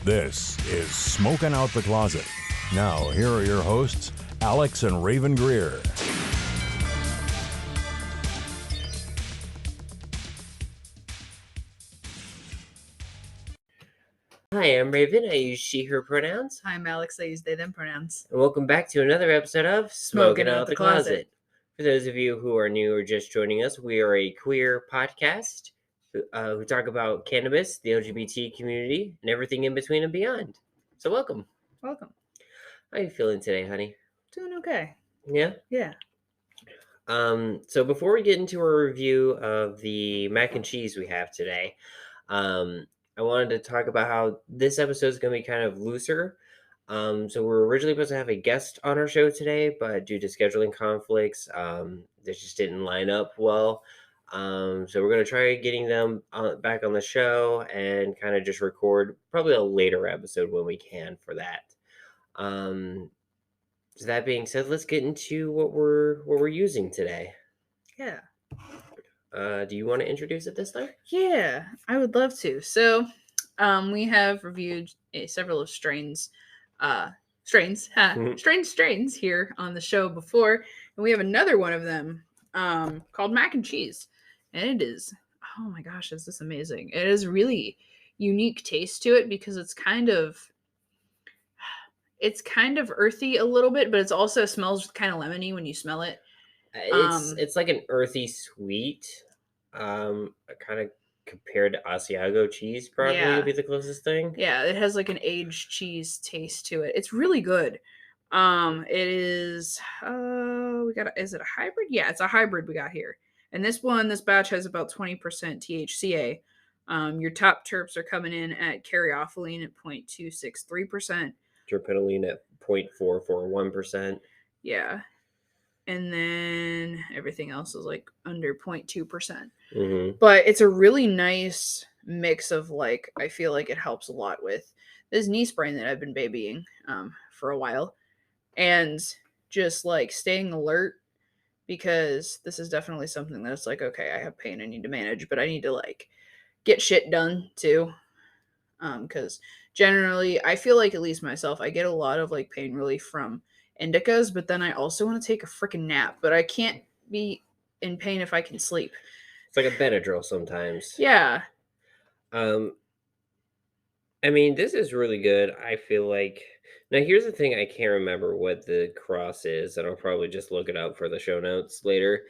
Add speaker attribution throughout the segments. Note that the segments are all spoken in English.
Speaker 1: This is Smoking Out the Closet. Now, here are your hosts, Alex and Rayven Greer.
Speaker 2: Hi, I'm Rayven. I use she, her pronouns.
Speaker 3: I'm Alex. I use they, them pronouns.
Speaker 2: And welcome back to another episode of Smoking Out the Closet. For those of you who are new or just joining us, we are a queer podcast who talk about cannabis, the LGBT community, and everything in between and beyond. So welcome.
Speaker 3: Welcome.
Speaker 2: How are you feeling today, honey?
Speaker 3: Doing okay.
Speaker 2: Yeah?
Speaker 3: Yeah.
Speaker 2: So before we get into a review of the mac and cheese we have today, I wanted to talk about how this episode is going to be kind of looser. So we're originally supposed to have a guest on our show today, but due to scheduling conflicts, this just didn't line up well. So we're going to try getting them back on the show and kind of just record probably a later episode when we can for that. So that being said, let's get into what we're using today.
Speaker 3: Yeah.
Speaker 2: Do you want to introduce it this time?
Speaker 3: Yeah, I would love to. So, we have reviewed several of strains here on the show before, and we have another one of them called mac and cheese, and it is, oh my gosh, is this amazing. It has really unique taste to it because it's kind of earthy a little bit, but it also smells kind of lemony when you smell it.
Speaker 2: It's like an earthy sweet, kind of compared to Asiago cheese probably would be the closest thing.
Speaker 3: Yeah, it has like an aged cheese taste to it. It's really good. It is is it a hybrid? Yeah, it's a hybrid we got here. And this batch has about 20% THCA. Your top terps are coming in at caryophyllene at 0.263%.
Speaker 2: Terpenoline at 0.441%.
Speaker 3: Yeah. And then everything else is like under 0.2%.
Speaker 2: Mm-hmm.
Speaker 3: But it's a really nice mix of like, I feel like it helps a lot with this knee sprain that I've been babying for a while. And just like staying alert, because this is definitely something that's like, okay, I have pain I need to manage, but I need to like get shit done too. Because generally, I feel like, at least myself, I get a lot of like pain relief from indicas, but then I also want to take a freaking nap, but I can't be in pain if I can sleep.
Speaker 2: It's like a Benadryl sometimes.
Speaker 3: Yeah.
Speaker 2: I mean, this is really good. I feel like, now here's the thing, I can't remember what the cross is, and I'll probably just look it up for the show notes later.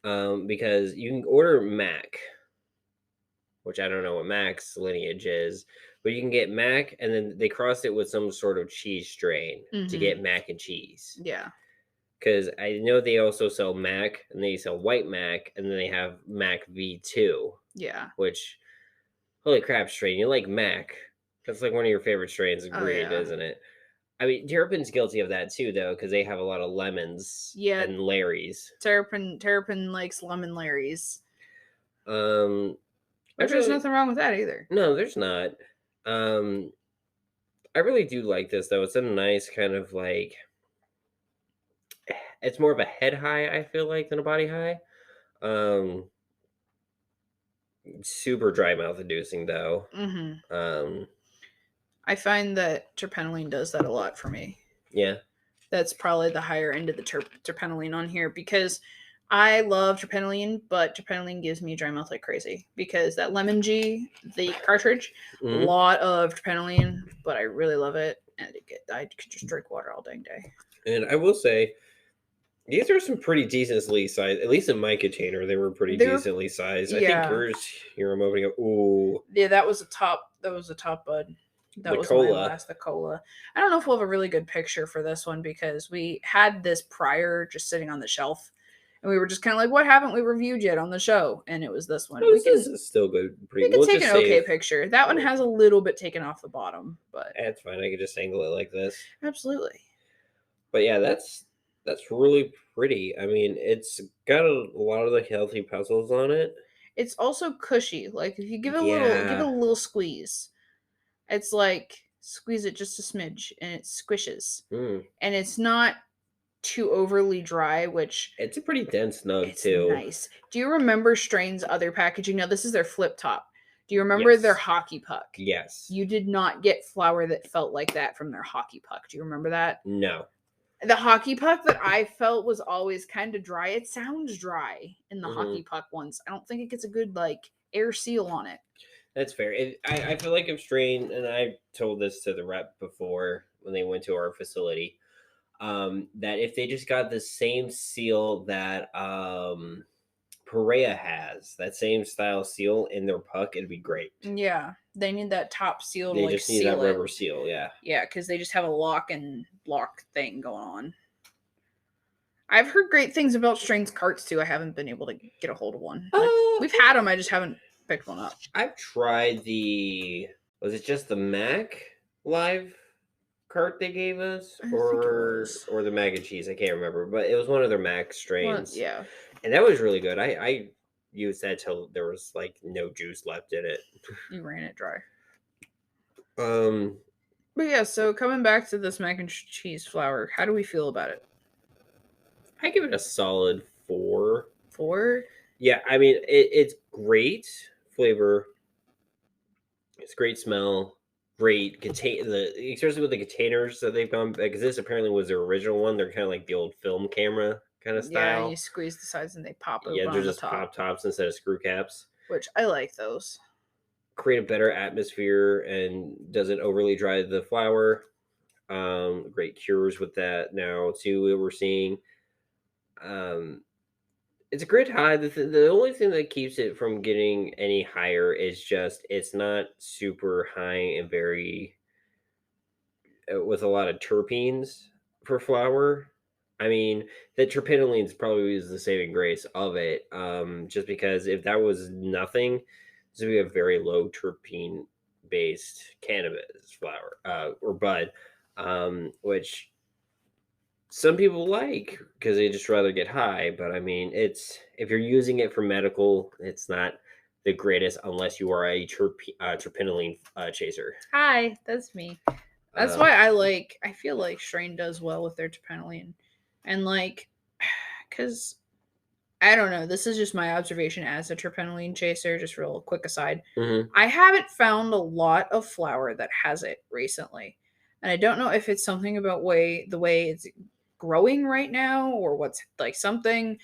Speaker 2: Because you can order Mac, which I don't know what Mac's lineage is, but you can get Mac, and then they crossed it with some sort of cheese strain to get mac and cheese.
Speaker 3: Yeah.
Speaker 2: Because I know they also sell Mac, and they sell white Mac, and then they have Mac V2.
Speaker 3: Yeah.
Speaker 2: Which, holy crap, Strane, you like Mac. That's like one of your favorite strains of breed, isn't it? I mean, Terrapin's guilty of that too, though, because they have a lot of lemons and Larrys.
Speaker 3: Terrapin likes lemon Larrys.
Speaker 2: Which
Speaker 3: there's nothing wrong with that either.
Speaker 2: No, there's not. I really do like this, though. It's a nice kind of like, it's more of a head high, I feel like, than a body high. Super dry mouth inducing, though.
Speaker 3: Mm-hmm. I find that terpenoline does that a lot for me.
Speaker 2: Yeah.
Speaker 3: That's probably the higher end of the terpenoline on here, because I love terpenoline, but terpenoline gives me dry mouth like crazy, because that Lemon G, the cartridge, a lot of terpenoline, but I really love it, and I could just drink water all dang day.
Speaker 2: And I will say, these are some pretty decently sized, at least in my container, they were decently sized. I think yours, here I'm opening up, ooh.
Speaker 3: Yeah, that was a top bud. That was my last, the cola. I don't know if we'll have a really good picture for this one, because we had this prior just sitting on the shelf, and we were just kind of like, what haven't we reviewed yet on the show? And it was this one.
Speaker 2: This is still good.
Speaker 3: We can take an okay picture. That one has a little bit taken off the bottom, but
Speaker 2: that's fine. I could just angle it like this.
Speaker 3: Absolutely.
Speaker 2: But yeah, that's really pretty. I mean, it's got a lot of the healthy pestles on it.
Speaker 3: It's also cushy. Like, if you give it a little squeeze, it's like, squeeze it just a smidge and it squishes. And it's not too overly dry, which...
Speaker 2: It's a pretty dense nug, too.
Speaker 3: Nice. Do you remember Strane's other packaging? Now, this is their flip top. Do you remember their
Speaker 2: Yes.
Speaker 3: hockey puck?
Speaker 2: Yes.
Speaker 3: You did not get flower that felt like that from their hockey puck. Do you remember that?
Speaker 2: No.
Speaker 3: The hockey puck that I felt was always kind of dry. It sounds dry in the
Speaker 2: Mhm.
Speaker 3: hockey puck ones. I don't think it gets a good like air seal on it.
Speaker 2: That's fair. I feel like if Strane, and I told this to the rep before when they went to our facility, that if they just got the same seal that Perea has, that same style seal in their puck, it'd be great.
Speaker 3: Yeah, they need that top seal to
Speaker 2: They
Speaker 3: like
Speaker 2: just need
Speaker 3: seal
Speaker 2: that
Speaker 3: it.
Speaker 2: rubber seal, yeah.
Speaker 3: Yeah, because they just have a lock and block thing going on. I've heard great things about Strane's carts too. I haven't been able to get a hold of one. We've had them. I just haven't picked one up.
Speaker 2: I've tried was it just the Mac Live cart they gave us,
Speaker 3: I think it was.
Speaker 2: or the mac and cheese? I can't remember, but it was one of their Mac
Speaker 3: Well,
Speaker 2: strains.
Speaker 3: yeah.
Speaker 2: And that was really good. I used that till there was like no juice left in it.
Speaker 3: You ran it dry.
Speaker 2: Um,
Speaker 3: But yeah, so coming back to this mac and cheese flour, how do we feel about it?
Speaker 2: I give it a solid 4.
Speaker 3: 4?
Speaker 2: Yeah, I mean it's great flavor. It's great smell. Great especially with the containers that they've gone, because this apparently was their original one. They're kind of like the old film camera kind of style.
Speaker 3: Yeah, you squeeze the sides and they pop open
Speaker 2: Yeah, they're
Speaker 3: on the
Speaker 2: just
Speaker 3: top.
Speaker 2: pop tops instead of screw caps.
Speaker 3: Which I like those.
Speaker 2: Create a better atmosphere and doesn't overly dry the flour. Great cures with that now too that we're seeing. It's a grid high. The only thing that keeps it from getting any higher is just it's not super high and very with a lot of terpenes for flour. I mean, the terpenoline probably is the saving grace of it. Just because if that was nothing, this would be a very low terpene based cannabis flower or bud, which some people like because they just rather get high. But I mean, if you're using it for medical, it's not the greatest unless you are a terpenoline chaser.
Speaker 3: Hi, that's me. That's why I feel like Strane does well with their terpenoline. And like, because I don't know, this is just my observation as a terpenoline chaser, just real quick aside.
Speaker 2: Mhm.
Speaker 3: I haven't found a lot of flour that has it recently. And I don't know if it's something about the way it's growing right now or what's like something.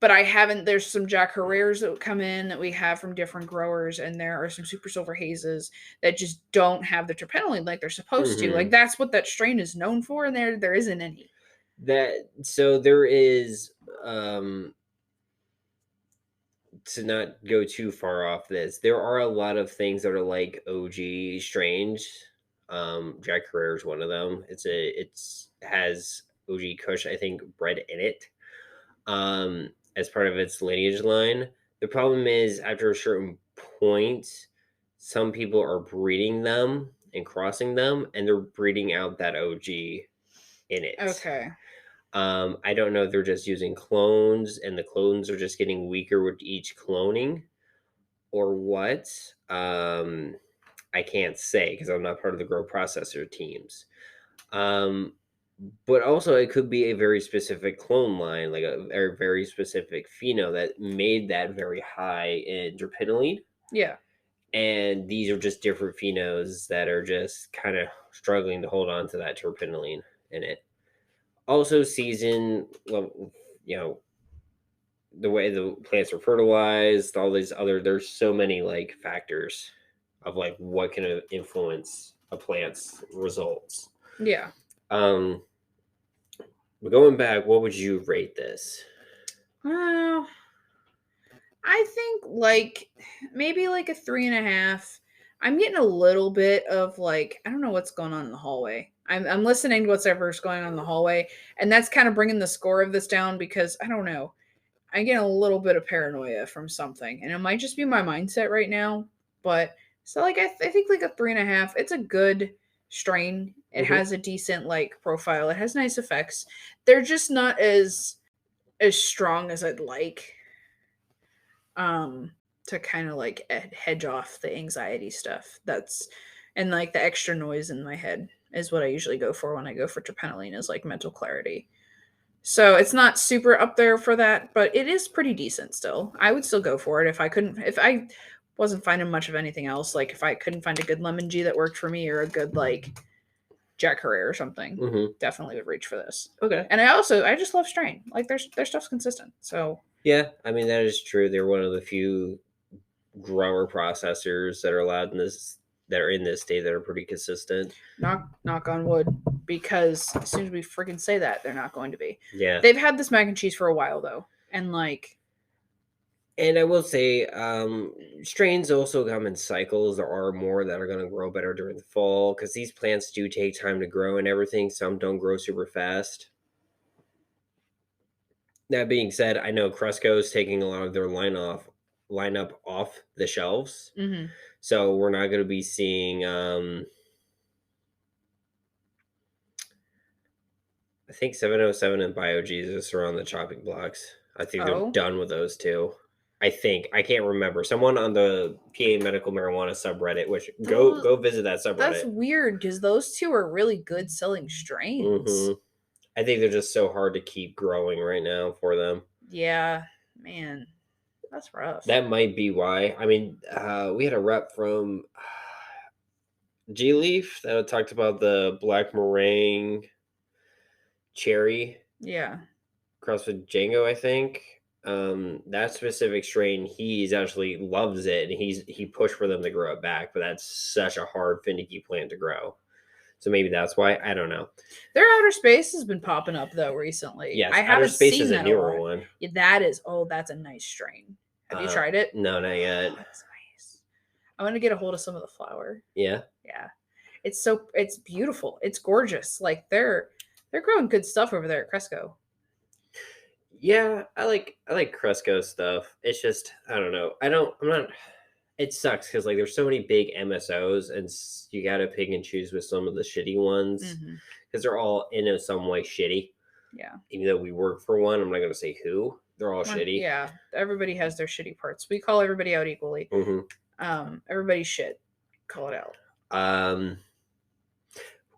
Speaker 3: But I haven't, there's some Jack Herreras that come in that we have from different growers, and there are some Super Silver Hazes that just don't have the terpenoline like they're supposed to. Like that's what that strain is known for, and there isn't any.
Speaker 2: So there is to not go too far off this, there are a lot of things that are like OG strains. Jack Herrera is one of them. It's has OG Kush, I think, bred in it. As part of its lineage line. The problem is after a certain point, some people are breeding them and crossing them, and they're breeding out that OG in it.
Speaker 3: Okay.
Speaker 2: I don't know if they're just using clones and the clones are just getting weaker with each cloning or what. I can't say because I'm not part of the grow processor teams. But also it could be a very specific clone line, like a very specific pheno that made that very high in terpenoline.
Speaker 3: Yeah.
Speaker 2: And these are just different phenos that are just kind of struggling to hold on to that terpenoline in it. Also season, well, the way the plants are fertilized, all these there's so many like factors of like what can influence a plant's results.
Speaker 3: Yeah.
Speaker 2: Going back, what would you rate this?
Speaker 3: Well, I think like maybe like a 3.5. I'm getting a little bit of like, I don't know what's going on in the hallway. I'm listening to whatever's going on in the hallway, and that's kind of bringing the score of this down because I don't know. I get a little bit of paranoia from something, and it might just be my mindset right now. But so like I think like a 3.5. It's a good strain. It has a decent like profile. It has nice effects. They're just not as strong as I'd like. To kind of like hedge off the anxiety stuff. And like the extra noise in my head is what I usually go for when I go for terpenoline is like mental clarity. So it's not super up there for that, but it is pretty decent still. I would still go for it if I wasn't finding much of anything else. Like, if I couldn't find a good lemon G that worked for me, or a good like Jack Herrera or something, definitely would reach for this.
Speaker 2: Okay.
Speaker 3: And I just love Strane. Like, their stuff's consistent. So
Speaker 2: yeah, I mean that is true. They're one of the few grower processors that are allowed in this that are in this state that are pretty consistent.
Speaker 3: knock on wood, because as soon as we freaking say that, they're not going to be.
Speaker 2: Yeah.
Speaker 3: They've had this mac and cheese for a while though, and like.
Speaker 2: And I will say, strains also come in cycles. There are more that are going to grow better during the fall because these plants do take time to grow and everything. Some don't grow super fast. That being said, I know Cresco is taking a lot of their lineup off the shelves, so we're not going to be seeing. I think 707 and BioJesus are on the chopping blocks. I think they're done with those two. I think I can't remember. Someone on the PA Medical Marijuana subreddit, which go visit that subreddit.
Speaker 3: That's weird because those two are really good selling strains.
Speaker 2: I think they're just so hard to keep growing right now for them.
Speaker 3: Yeah, man, that's rough.
Speaker 2: That might be why. I mean, we had a rep from G Leaf that talked about the black meringue cherry.
Speaker 3: Yeah.
Speaker 2: Crossed with Django, I think. That specific strain, he's actually loves it, and he pushed for them to grow it back, but that's such a hard, finicky plant to grow. So maybe that's why. I don't know.
Speaker 3: Their outer space has been popping up though recently.
Speaker 2: Yes,
Speaker 3: I haven't
Speaker 2: space
Speaker 3: seen
Speaker 2: is a newer one.
Speaker 3: Yeah, that is. Oh, that's a nice strain. Have you tried it?
Speaker 2: No, not yet.
Speaker 3: Oh, that's nice. I want to get a hold of some of the flower.
Speaker 2: Yeah.
Speaker 3: Yeah. It's beautiful. It's gorgeous. Like they're growing good stuff over there at Cresco.
Speaker 2: Yeah, I like Cresco stuff. It's just I don't know. I'm not. It sucks because like there's so many big MSOs, and you gotta pick and choose with some of the shitty ones because they're all in some way shitty.
Speaker 3: Yeah.
Speaker 2: Even though we work for one, I'm not gonna say who. They're all shitty.
Speaker 3: Yeah, everybody has their shitty parts. We call everybody out equally. Everybody's shit. Call it out.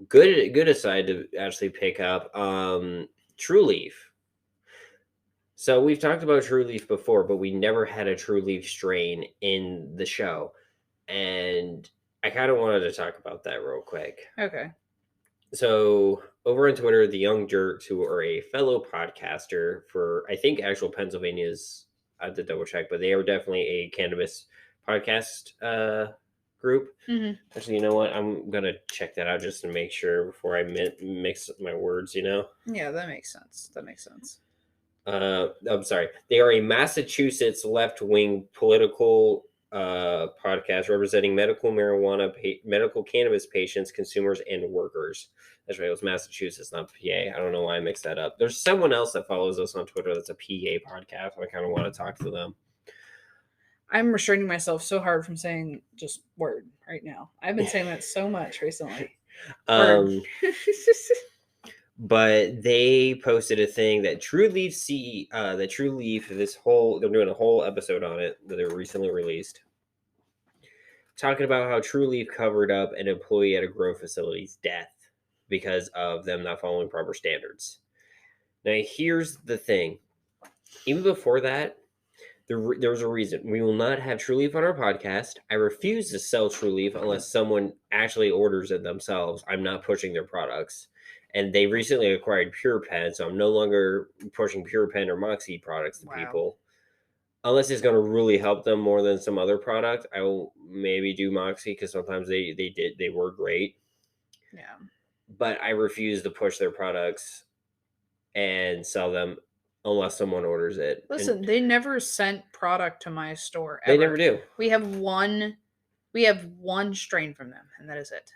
Speaker 2: Good aside to actually pick up. True Leaf. So we've talked about True Leaf before, but we never had a True Leaf strain in the show. And I kind of wanted to talk about that real quick.
Speaker 3: Okay.
Speaker 2: So over on Twitter, the Young Jerks, who are a fellow podcaster for, I think, actual Pennsylvania's, I have to double check, but they are definitely a cannabis podcast group. Actually, you know what? I'm going to check that out just to make sure before I mix my words, you know?
Speaker 3: Yeah, that makes sense.
Speaker 2: I'm sorry. They are a Massachusetts left-wing political podcast representing medical marijuana, medical cannabis patients, consumers, and workers. That's right. It was Massachusetts, not PA. I don't know why I mixed that up. There's someone else that follows us on Twitter that's a PA podcast. I kind of want to talk to them.
Speaker 3: I'm restraining myself so hard from saying just word right now. I've been saying that so much recently.
Speaker 2: But they posted a thing that True Leaf they're doing a whole episode on it that they recently released, talking about how True Leaf covered up an employee at a grow facility's death because of them not following proper standards. Now, here's the thing. Even before that, there was a reason. We will not have True Leaf on our podcast. I refuse to sell True Leaf unless someone actually orders it themselves. I'm not pushing their products. And they recently acquired Pure Pen, so I'm no longer pushing Pure Pen or Moxie products to people. Unless it's going to really help them more than some other product, I will maybe do Moxie because sometimes they were great.
Speaker 3: Yeah.
Speaker 2: But I refuse to push their products and sell them unless someone orders it.
Speaker 3: Listen, they never sent product to my store ever.
Speaker 2: They never do.
Speaker 3: We have one strain from them, and that is it.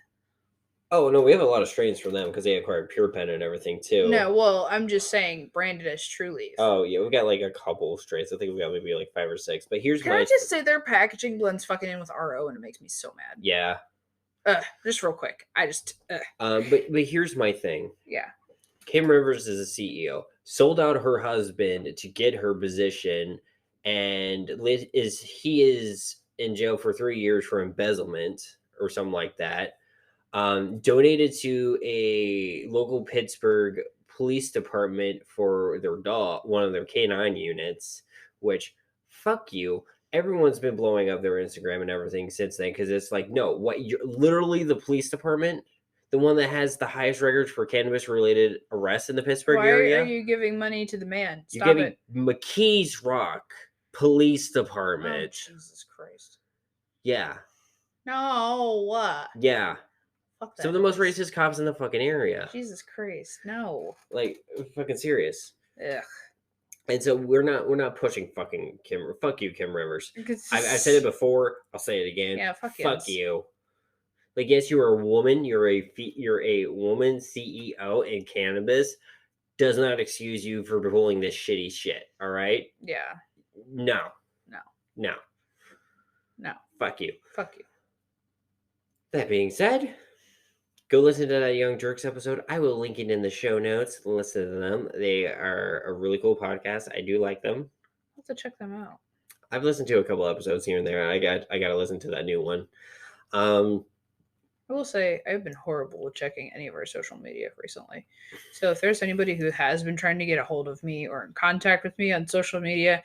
Speaker 2: Oh, no, we have a lot of strains from them because they acquired Pure Pen and everything, too.
Speaker 3: No, well, I'm just saying branded as True Leaf.
Speaker 2: Oh, yeah, we've got like a couple of strains. I think we've got maybe like 5 or 6. But here's
Speaker 3: Can I just say their packaging blends fucking in with RO, and it makes me so mad.
Speaker 2: Yeah.
Speaker 3: Just real quick.
Speaker 2: But here's my thing.
Speaker 3: Yeah.
Speaker 2: Kim Rivers is a CEO. Sold out her husband to get her position, and he is in jail for 3 years for embezzlement or something like that. Donated to a local Pittsburgh police department for their dog, one of their canine units, which fuck you. everyone's been blowing up their Instagram and everything since then because it's like, no, what you're literally the police department, the one that has the highest records for cannabis-related arrests in the Pittsburgh
Speaker 3: Why
Speaker 2: area.
Speaker 3: are you giving money to the man?
Speaker 2: You're
Speaker 3: Stop
Speaker 2: giving
Speaker 3: it.
Speaker 2: McKees Rock Police
Speaker 3: Oh,
Speaker 2: Department.
Speaker 3: Jesus Christ.
Speaker 2: Yeah.
Speaker 3: No.
Speaker 2: Yeah.
Speaker 3: Fuck that
Speaker 2: Some of the most
Speaker 3: place.
Speaker 2: racist cops in the fucking area.
Speaker 3: Jesus Christ. No.
Speaker 2: Like, fucking serious.
Speaker 3: Ugh.
Speaker 2: And so we're not pushing fucking Kim. Fuck you, Kim Rivers. I've said it before. I'll say it again.
Speaker 3: Yeah, fuck
Speaker 2: you. Like, yes, you're a woman. You're a woman CEO in cannabis. Does not excuse you for pulling this shitty shit. All right.
Speaker 3: Yeah.
Speaker 2: No.
Speaker 3: No.
Speaker 2: Fuck you.
Speaker 3: Fuck you.
Speaker 2: That being said, go listen to that Young Jerks episode. I will link it in the show notes. Listen to them. They are a really cool podcast. I do like them.
Speaker 3: I'll have to check them out.
Speaker 2: I've listened to a couple episodes here and there. I got to listen to that new one.
Speaker 3: I will say I've been horrible with checking any of our social media recently. So if there's anybody who has been trying to get a hold of me or in contact with me on social media,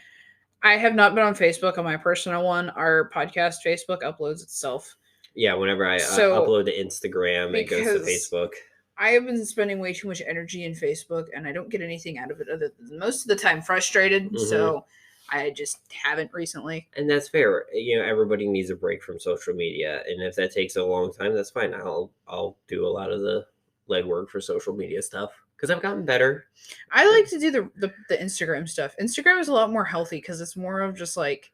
Speaker 3: I have not been on Facebook on my personal one. Our podcast Facebook uploads itself.
Speaker 2: Yeah, whenever I upload to Instagram, it goes to Facebook.
Speaker 3: I have been spending way too much energy in Facebook, and I don't get anything out of it other than most of the time frustrated. Mm-hmm. So I just haven't recently.
Speaker 2: And that's fair. You know, everybody needs a break from social media. And if that takes a long time, that's fine. I'll do a lot of the legwork for social media stuff because I've gotten better.
Speaker 3: I like to do the Instagram stuff. Instagram is a lot more healthy because it's more of just like,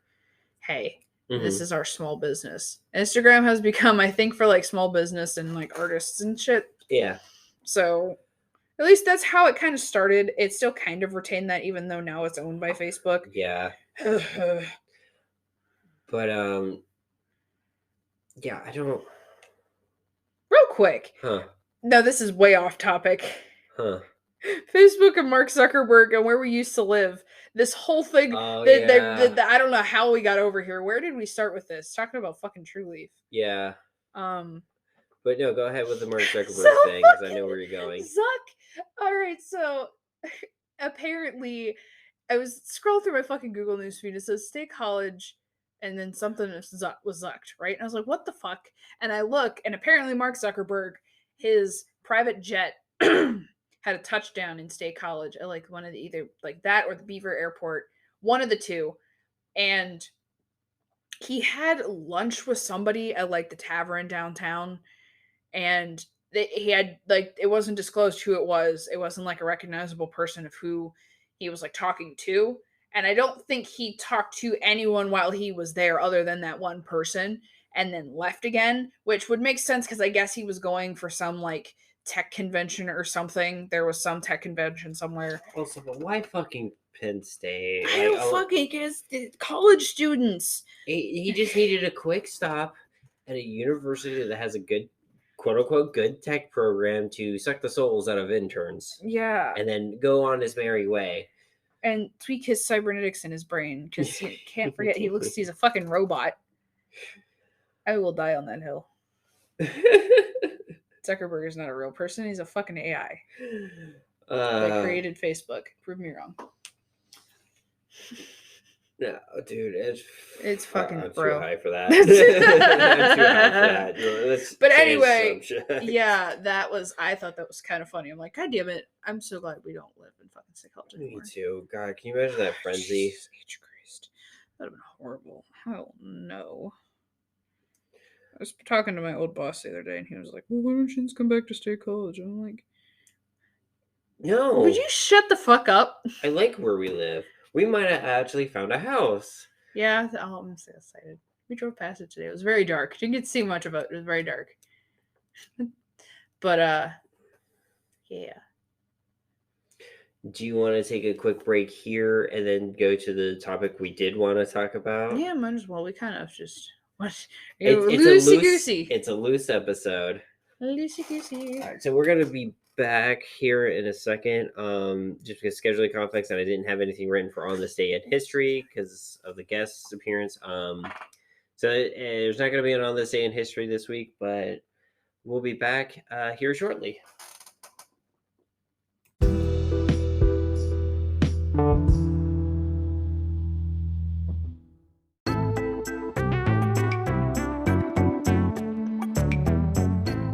Speaker 3: hey, this is our small business. Instagram has become, I think, for like small business and like artists and shit.
Speaker 2: Yeah.
Speaker 3: So at least that's how it kind of started. It still kind of retained that, even though now it's owned by Facebook.
Speaker 2: Yeah. But yeah, I don't.
Speaker 3: Real quick.
Speaker 2: Huh.
Speaker 3: No, this is way off topic.
Speaker 2: Huh.
Speaker 3: Facebook and Mark Zuckerberg and where we used to live. This whole thing. I don't know how we got over here. Where did we start with this? Talking about fucking True Leaf.
Speaker 2: Yeah.
Speaker 3: But
Speaker 2: no, go ahead with the Mark Zuckerberg thing because I know where you're going.
Speaker 3: All right, so apparently I was scrolling through my fucking Google newsfeed. It says State College, and then something was zucked, right? And I was like, what the fuck? And I look, and apparently Mark Zuckerberg, his private jet had a touchdown in State College at like one of the either like that or the Beaver Airport, one of the two, and he had lunch with somebody at like the tavern downtown. And he had like, it wasn't disclosed who it was. It wasn't like a recognizable person of who he was like talking to. And I don't think he talked to anyone while he was there other than that one person and then left again, which would make sense because I guess he was going for some like tech convention or something. There was some tech convention somewhere.
Speaker 2: Also, but why fucking Penn State?
Speaker 3: I don't fucking guess. College students.
Speaker 2: He just needed a quick stop at a university that has a good, quote-unquote, good tech program to suck the souls out of interns.
Speaker 3: Yeah.
Speaker 2: And then go on his merry way.
Speaker 3: And tweak his cybernetics in his brain, because he can't forget he's a fucking robot. I will die on that hill. Zuckerberg is not a real person, he's a fucking AI. They created Facebook. Prove me wrong.
Speaker 2: No, dude, it's
Speaker 3: fucking
Speaker 2: I'm
Speaker 3: bro.
Speaker 2: too high for that. I'm too high for that.
Speaker 3: But anyway, yeah, I thought that was kind of funny. I'm like, God damn it, I'm so glad we don't live in fucking State College anymore.
Speaker 2: Me too. God, can you imagine that frenzy?
Speaker 3: Jesus Christ. That'd have been horrible. Hell no. I was talking to my old boss the other day, and he was like, well, why don't you just come back to State College? And I'm like,
Speaker 2: no.
Speaker 3: Would you shut the fuck up?
Speaker 2: I like where we live. We might have actually found a house.
Speaker 3: Yeah, I'm so excited. We drove past it today. It was very dark. Didn't get to see much of it. It was very dark. But, yeah.
Speaker 2: Do you want to take a quick break here and then go to the topic we did want to talk about?
Speaker 3: Yeah, might as well. We kind of just...
Speaker 2: Loosey-goosey. It's a loose episode.
Speaker 3: Loosey-goosey.
Speaker 2: All right, so we're going to be back here in a second, just because scheduling conflicts and I didn't have anything written for On This Day in History because of the guest's appearance. So there's not going to be an On This Day in History this week, but we'll be back here shortly.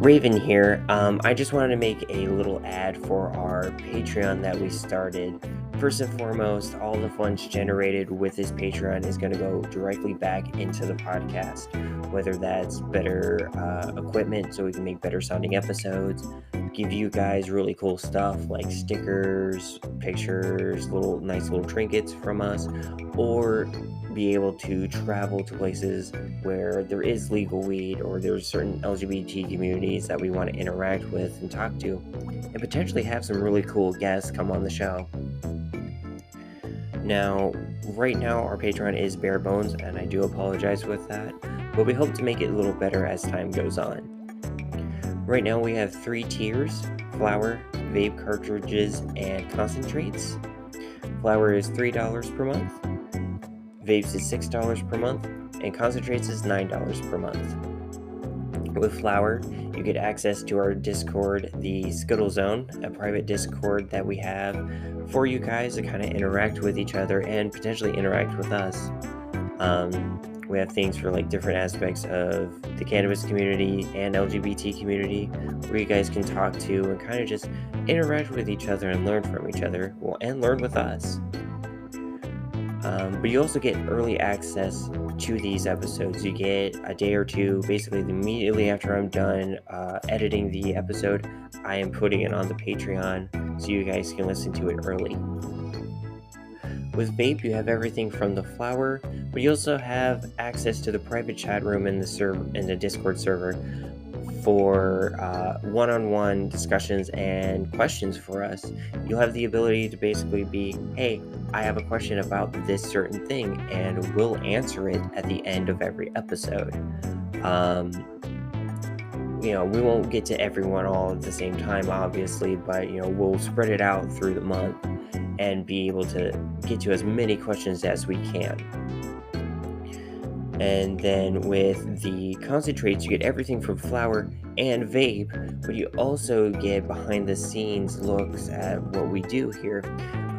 Speaker 2: Rayven here. I just wanted to make a little ad for our Patreon that we started. First and foremost, all the funds generated with this Patreon is going to go directly back into the podcast, whether that's better equipment so we can make better sounding episodes, give you guys really cool stuff like stickers, pictures, nice little trinkets from us, or be able to travel to places where there is legal weed or there's certain LGBT communities that we want to interact with and talk to, and potentially have some really cool guests come on the show. Now, right now our Patreon is bare bones, and I do apologize with that, but we hope to make it a little better as time goes on. Right now we have 3 tiers: flower, vape cartridges, and concentrates. Flower is $3 per month, vapes is $6 per month, and concentrates is $9 per month. With flower, you get access to our Discord, the Scuttle Zone, a private Discord that we have for you guys to kind of interact with each other and potentially interact with us. We have things for like different aspects of the cannabis community and LGBT community where you guys can talk to and kind of just interact with each other and learn from each other, and learn with us. But you also get early access to these episodes. You get a day or two, basically immediately after I'm done editing the episode, I am putting it on the Patreon so you guys can listen to it early. With vape, you have everything from the flower, but you also have access to the private chat room in the Discord server for one-on-one discussions and questions for us. You'll have the ability to basically be, hey, I have a question about this certain thing, and we'll answer it at the end of every episode. We won't get to everyone all at the same time, obviously, but we'll spread it out through the month and be able to get to as many questions as we can. And then with the concentrates, you get everything from flower and vape, but you also get behind the scenes looks at what we do here.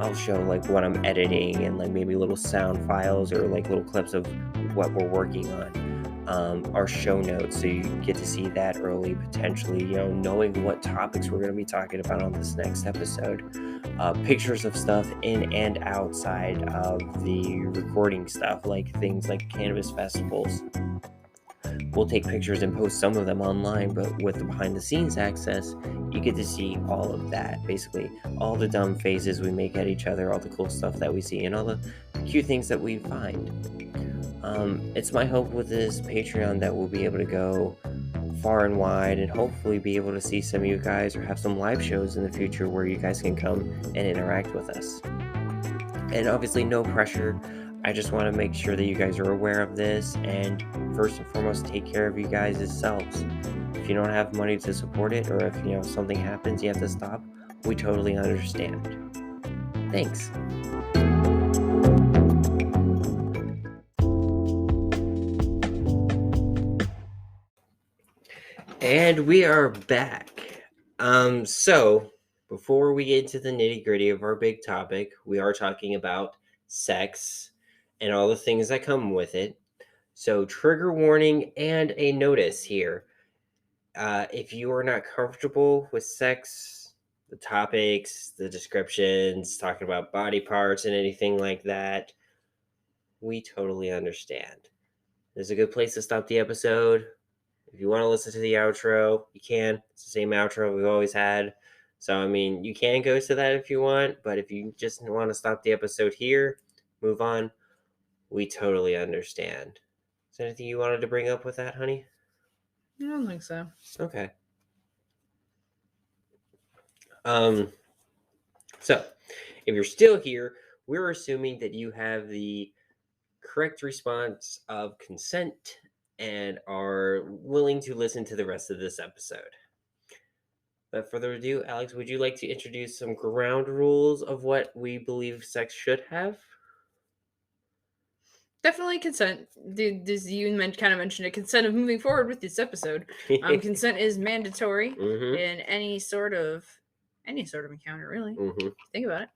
Speaker 2: I'll show like what I'm editing and like maybe little sound files or like little clips of what we're working on. Our show notes, so you get to see that early, potentially, knowing what topics we're going to be talking about on this next episode. Pictures of stuff in and outside of the recording stuff, like things like cannabis festivals. We'll take pictures and post some of them online, but with the behind the scenes access, you get to see all of that. Basically, all the dumb faces we make at each other, all the cool stuff that we see, and all the cute things that we find. It's my hope with this Patreon that we'll be able to go far and wide and hopefully be able to see some of you guys or have some live shows in the future where you guys can come and interact with us. And obviously no pressure. I just want to make sure that you guys are aware of this, and first and foremost, take care of you guys selves. If you don't have money to support it, or if something happens you have to stop, we totally understand. Thanks. And we are back. So before we get into the nitty-gritty of our big topic, we are talking about sex and all the things that come with it. So trigger warning and a notice here. If you are not comfortable with sex, the topics, the descriptions, talking about body parts and anything like that, we totally understand. There's a good place to stop the episode. If you want to listen to the outro, you can. It's the same outro we've always had. So, you can go to that if you want, but if you just want to stop the episode here, move on, we totally understand. Is there anything you wanted to bring up with that, honey?
Speaker 3: I don't think so.
Speaker 2: Okay. So, if you're still here, we're assuming that you have the correct response of consent and are willing to listen to the rest of this episode. Without further ado, Alex, would you like to introduce some ground rules of what we believe sex should have?
Speaker 3: Definitely consent. You kind of mentioned it. Consent of moving forward with this episode. Consent is mandatory in any sort of encounter, really. Think about it.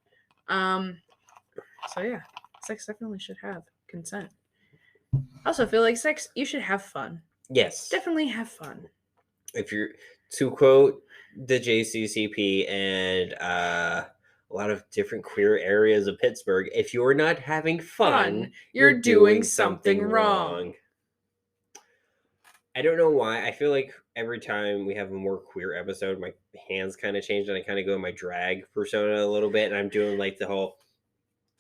Speaker 3: So yeah, sex definitely should have consent. I also feel like sex, you should have fun.
Speaker 2: Yes.
Speaker 3: Definitely have fun.
Speaker 2: To quote the JCCP and a lot of different queer areas of Pittsburgh, if you're not having fun,
Speaker 3: you're doing something wrong.
Speaker 2: I don't know why. I feel like every time we have a more queer episode, my hands kind of change and I kind of go in my drag persona a little bit. And I'm doing like the whole,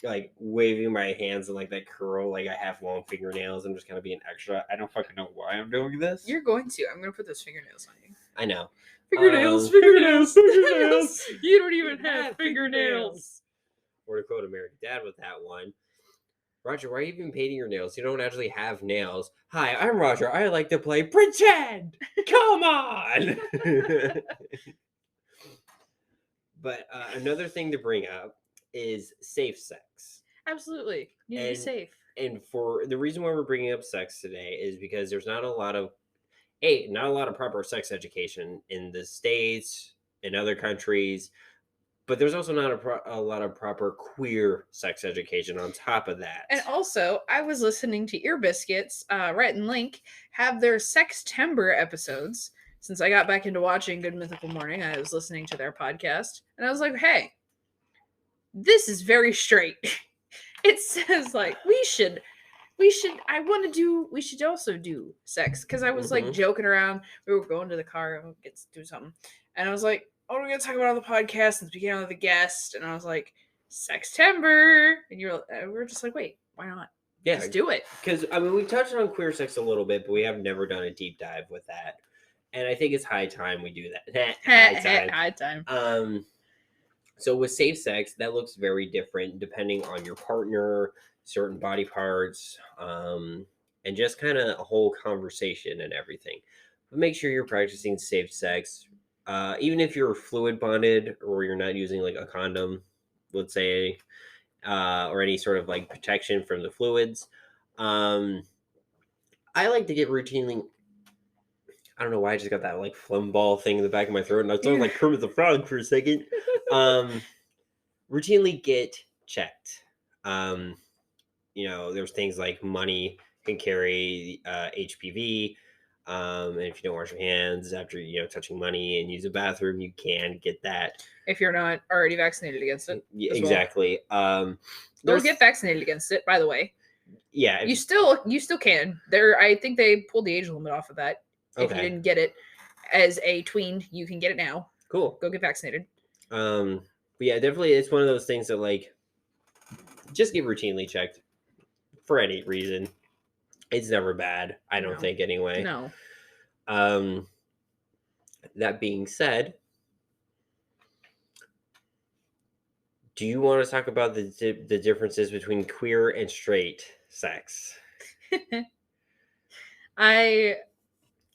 Speaker 2: like waving my hands and like that curl. Like I have long fingernails. I'm just kind of being extra. I don't fucking know why I'm doing this.
Speaker 3: You're going to. I'm going to put those fingernails on you.
Speaker 2: I know.
Speaker 3: Fingernails. You don't even have fingernails.
Speaker 2: Or to quote American Dad with that one. Roger, why are you even painting your nails? You don't actually have nails. Hi, I'm Roger. I like to play pretend. Come on. But another thing to bring up is safe sex.
Speaker 3: Absolutely. You need to be safe.
Speaker 2: And for the reason why we're bringing up sex today is because there's not a lot of proper sex education in the States, in other countries. But there's also not a lot of proper queer sex education on top of that.
Speaker 3: And also, I was listening to Ear Biscuits, Rhett and Link, have their SEXtember episodes. Since I got back into watching Good Mythical Morning, I was listening to their podcast. And I was like, hey, this is very straight. It says, like, we should also do sex. Because I was, like, joking around. We were going to the car and get to do something. And I was like, oh, we're going to talk about on the podcast and speaking of the guest. And I was like, SEXtember. And we were just like, wait, why not?
Speaker 2: Yeah.
Speaker 3: Just do it.
Speaker 2: Because, I mean, we've touched on queer sex a little bit, but we have never done a deep dive with that. And I think it's high time we do that.
Speaker 3: High time.
Speaker 2: So with safe sex, that looks very different depending on your partner, certain body parts, and just kind of a whole conversation and everything. But make sure you're practicing safe sex. Even if you're fluid bonded or you're not using like a condom, let's say, or any sort of like protection from the fluids. I like to get routinely. I don't know why I just got that like phlegm ball thing in the back of my throat, and I was like Kermit the Frog for a second. Routinely get checked. There's things like money can carry HPV. And if you don't wash your hands after touching money and use a bathroom, you can get that
Speaker 3: if you're not already vaccinated against it.
Speaker 2: Exactly.
Speaker 3: Well. Don't get vaccinated against it, by the way.
Speaker 2: Yeah,
Speaker 3: you still can. I think they pulled the age limit off of that. If you didn't get it as a tween, you can get it now.
Speaker 2: Cool.
Speaker 3: Go get vaccinated.
Speaker 2: But yeah, definitely, it's one of those things that like just get routinely checked for any reason. It's never bad, I don't think, anyway.
Speaker 3: No.
Speaker 2: That being said, do you want to talk about the differences between queer and straight sex?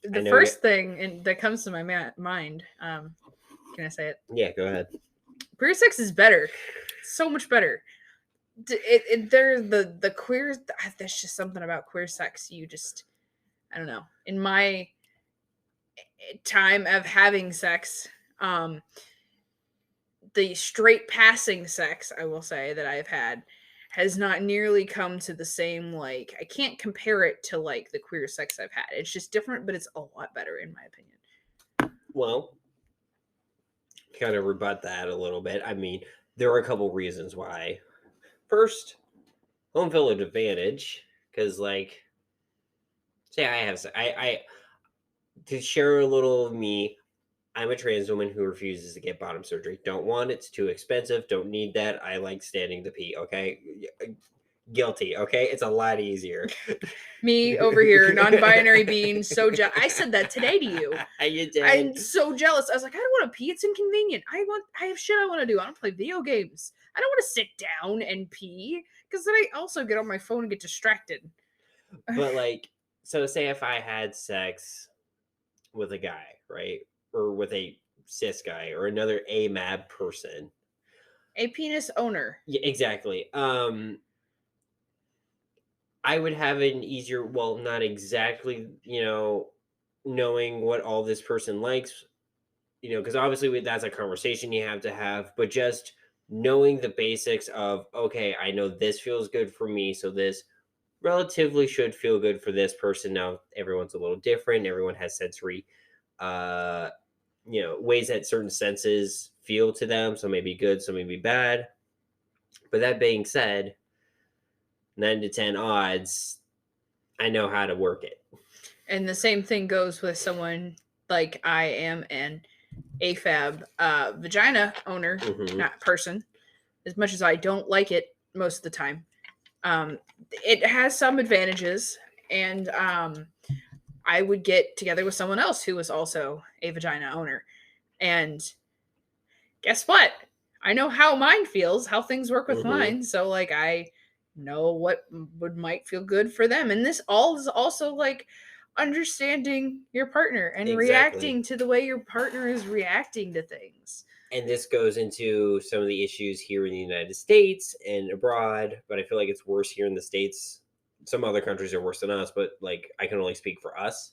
Speaker 3: The first thing that comes to my mind, can I say it?
Speaker 2: Yeah, go ahead.
Speaker 3: Queer sex is better. So much better. The queer, there's just something about queer sex. You just, I don't know. In my time of having sex, the straight passing sex, I will say, that I've had has not nearly come to the same, like, I can't compare it to like the queer sex I've had. It's just different, but it's a lot better in my opinion.
Speaker 2: Well, kind of rebut that a little bit. I mean, there are a couple reasons why. First, home field advantage, because like, say I to share a little of me. I'm a trans woman who refuses to get bottom surgery. Don't want it. It's too expensive. Don't need that. I like standing to pee. Okay. Guilty. Okay. It's a lot easier.
Speaker 3: Me over here, non-binary being so jealous. I said that today to you.
Speaker 2: You did.
Speaker 3: I'm so jealous. I was like, I don't want to pee. It's inconvenient. I have shit I want to do. I want to play video games. I don't want to sit down and pee because then I also get on my phone and get distracted.
Speaker 2: But like, so say if I had sex with a guy, right? Or with a cis guy or another AMAB person.
Speaker 3: A penis owner.
Speaker 2: Yeah, exactly. I would have an easier, well, not exactly, knowing what all this person likes, because obviously that's a conversation you have to have, but just knowing the basics of, okay, I know this feels good for me, so this relatively should feel good for this person. Now, everyone's a little different. Everyone has sensory ways that certain senses feel to them. Some may be good, some may be bad. But that being said, 9 to 10 odds, I know how to work it.
Speaker 3: And the same thing goes with someone like I am an AFAB vagina owner, not person. As much as I don't like it most of the time, it has some advantages. And I would get together with someone else who was also a vagina owner. And guess what? I know how mine feels, how things work with mine. So, like, I know what might feel good for them. And this all is also, like, understanding your partner and reacting to the way your partner is reacting to things.
Speaker 2: And this goes into some of the issues here in the United States and abroad, but I feel like it's worse here in the States. Some other countries are worse than us, but, like, I can only speak for us.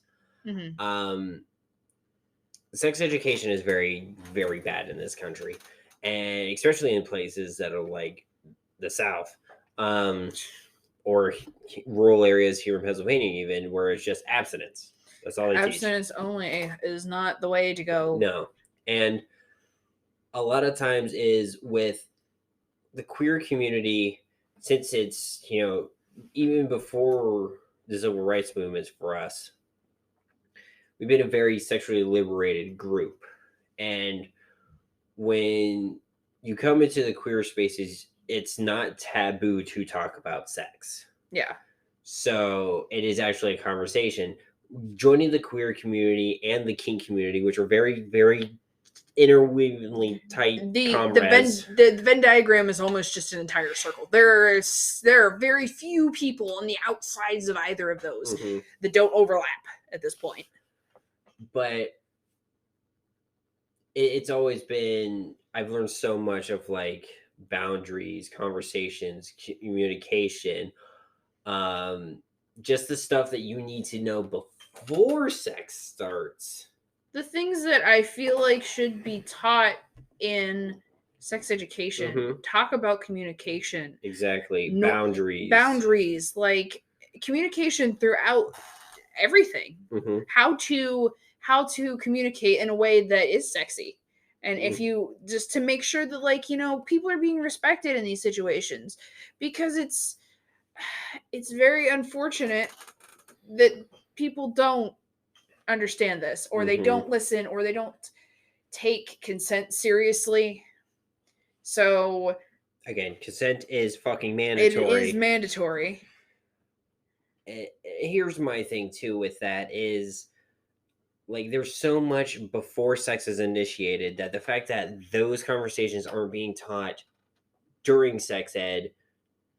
Speaker 2: Sex education is very, very bad in this country, and especially in places that are like the South, or rural areas here in Pennsylvania, even, where it's just abstinence. That's all they teach.
Speaker 3: Abstinence only is not the way to go.
Speaker 2: No. And a lot of times is with the queer community, since it's, even before the civil rights movements for us, we've been a very sexually liberated group. And when you come into the queer spaces, it's not taboo to talk about sex.
Speaker 3: Yeah.
Speaker 2: So it is actually a conversation. Joining the queer community and the kink community, which are very, very interweavingly tight comrades.
Speaker 3: The Venn diagram is almost just an entire circle. There are very few people on the outsides of either of those that don't overlap at this point.
Speaker 2: But it's always been, I've learned so much of, like, boundaries, conversations, communication, just the stuff that you need to know before sex starts.
Speaker 3: The things that I feel like should be taught in sex education. Talk about communication.
Speaker 2: Exactly. Boundaries.
Speaker 3: Boundaries, like communication throughout everything. How to communicate in a way that is sexy. And if you just to make sure that, like, people are being respected in these situations, because it's very unfortunate that people don't understand this, or they don't listen, or they don't take consent seriously. So
Speaker 2: again, consent is fucking mandatory.
Speaker 3: It is mandatory.
Speaker 2: Here's my thing too with that is, like, there's so much before sex is initiated that the fact that those conversations aren't being taught during sex ed,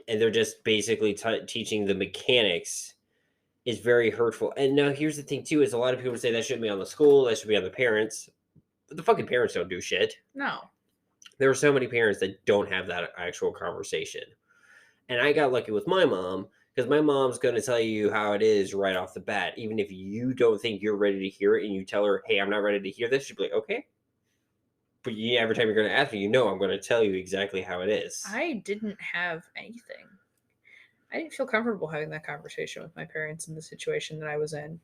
Speaker 2: and they're just basically teaching the mechanics, is very hurtful. And now here's the thing too, is a lot of people say that shouldn't be on the school, that should be on the parents. But the fucking parents don't do shit.
Speaker 3: No.
Speaker 2: There are so many parents that don't have that actual conversation. And I got lucky with my mom, because my mom's going to tell you how it is right off the bat. Even if you don't think you're ready to hear it and you tell her, hey, I'm not ready to hear this, she'll be like, okay. But every time you're going to ask me, I'm going to tell you exactly how it is.
Speaker 3: I didn't have anything. I didn't feel comfortable having that conversation with my parents in the situation that I was in.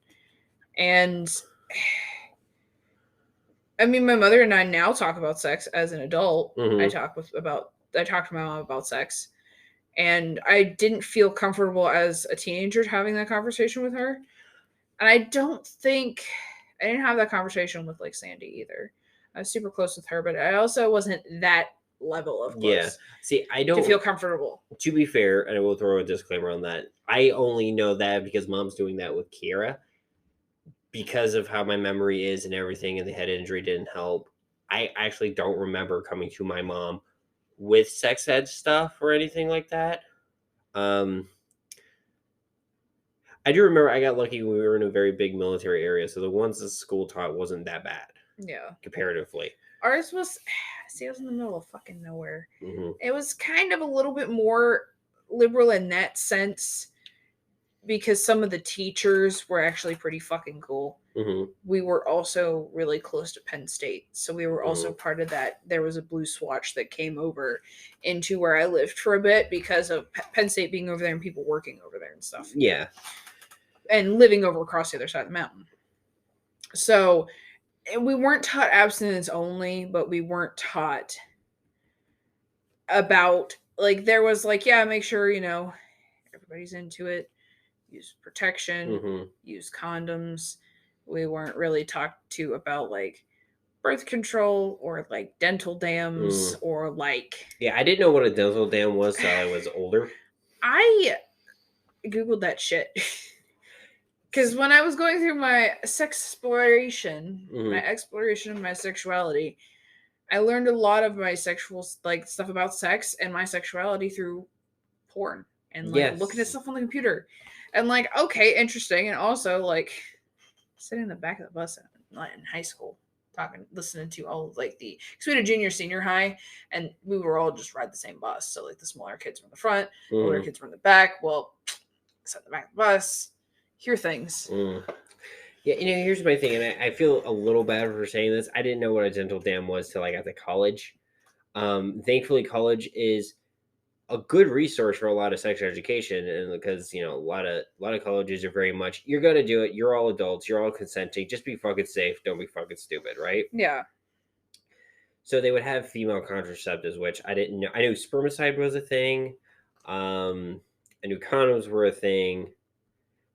Speaker 3: And I mean, my mother and I now talk about sex as an adult. I talk to my mom about sex. And I didn't feel comfortable as a teenager having that conversation with her. And I didn't have that conversation with, like, Sandy either. I was super close with her, but I also wasn't that level of close.
Speaker 2: Yeah. See, I don't
Speaker 3: to feel comfortable.
Speaker 2: To be fair, and I will throw a disclaimer on that, I only know that because Mom's doing that with Kira. Because of how my memory is and everything, and the head injury didn't help, I actually don't remember coming to my mom with sex ed stuff or anything like that. I do remember I got lucky when we were in a very big military area, so the ones the school taught wasn't that bad.
Speaker 3: Yeah.
Speaker 2: Comparatively.
Speaker 3: Ours was, it was in the middle of fucking nowhere. It was kind of a little bit more liberal in that sense, because some of the teachers were actually pretty fucking cool. We were also really close to Penn State, so we were also part of that. There was a blue swatch that came over into where I lived for a bit because of Penn State being over there and people working over there and stuff.
Speaker 2: Yeah.
Speaker 3: And living over across the other side of the mountain. So we weren't taught abstinence only, but we weren't taught about, like, there was like, yeah, make sure, everybody's into it. Use protection,
Speaker 2: Mm-hmm.
Speaker 3: use condoms. We weren't really talked to about like birth control or like dental dams or like.
Speaker 2: Yeah, I didn't know what a dental dam was till I was older.
Speaker 3: I Googled that shit. Because when I was going through my exploration of my sexuality, I learned a lot of my sexual like stuff about sex and my sexuality through porn and like looking at stuff on the computer, and like, okay, interesting. And also like sitting in the back of the bus in high school, listening to all of like because we had a junior senior high, and we were all just ride the same bus. So like the smaller kids were in the front, the older kids were in the back. Well, sat in the back of the bus. Hear things.
Speaker 2: Yeah, here's my thing, and I feel a little bad for saying this. I didn't know what a dental dam was till I got to college. Thankfully, college is a good resource for a lot of sex education, and because a lot of colleges are very much, you're gonna do it. You're all adults. You're all consenting. Just be fucking safe. Don't be fucking stupid, right?
Speaker 3: Yeah.
Speaker 2: So they would have female contraceptives, which I didn't know. I knew spermicide was a thing. I knew condoms were a thing.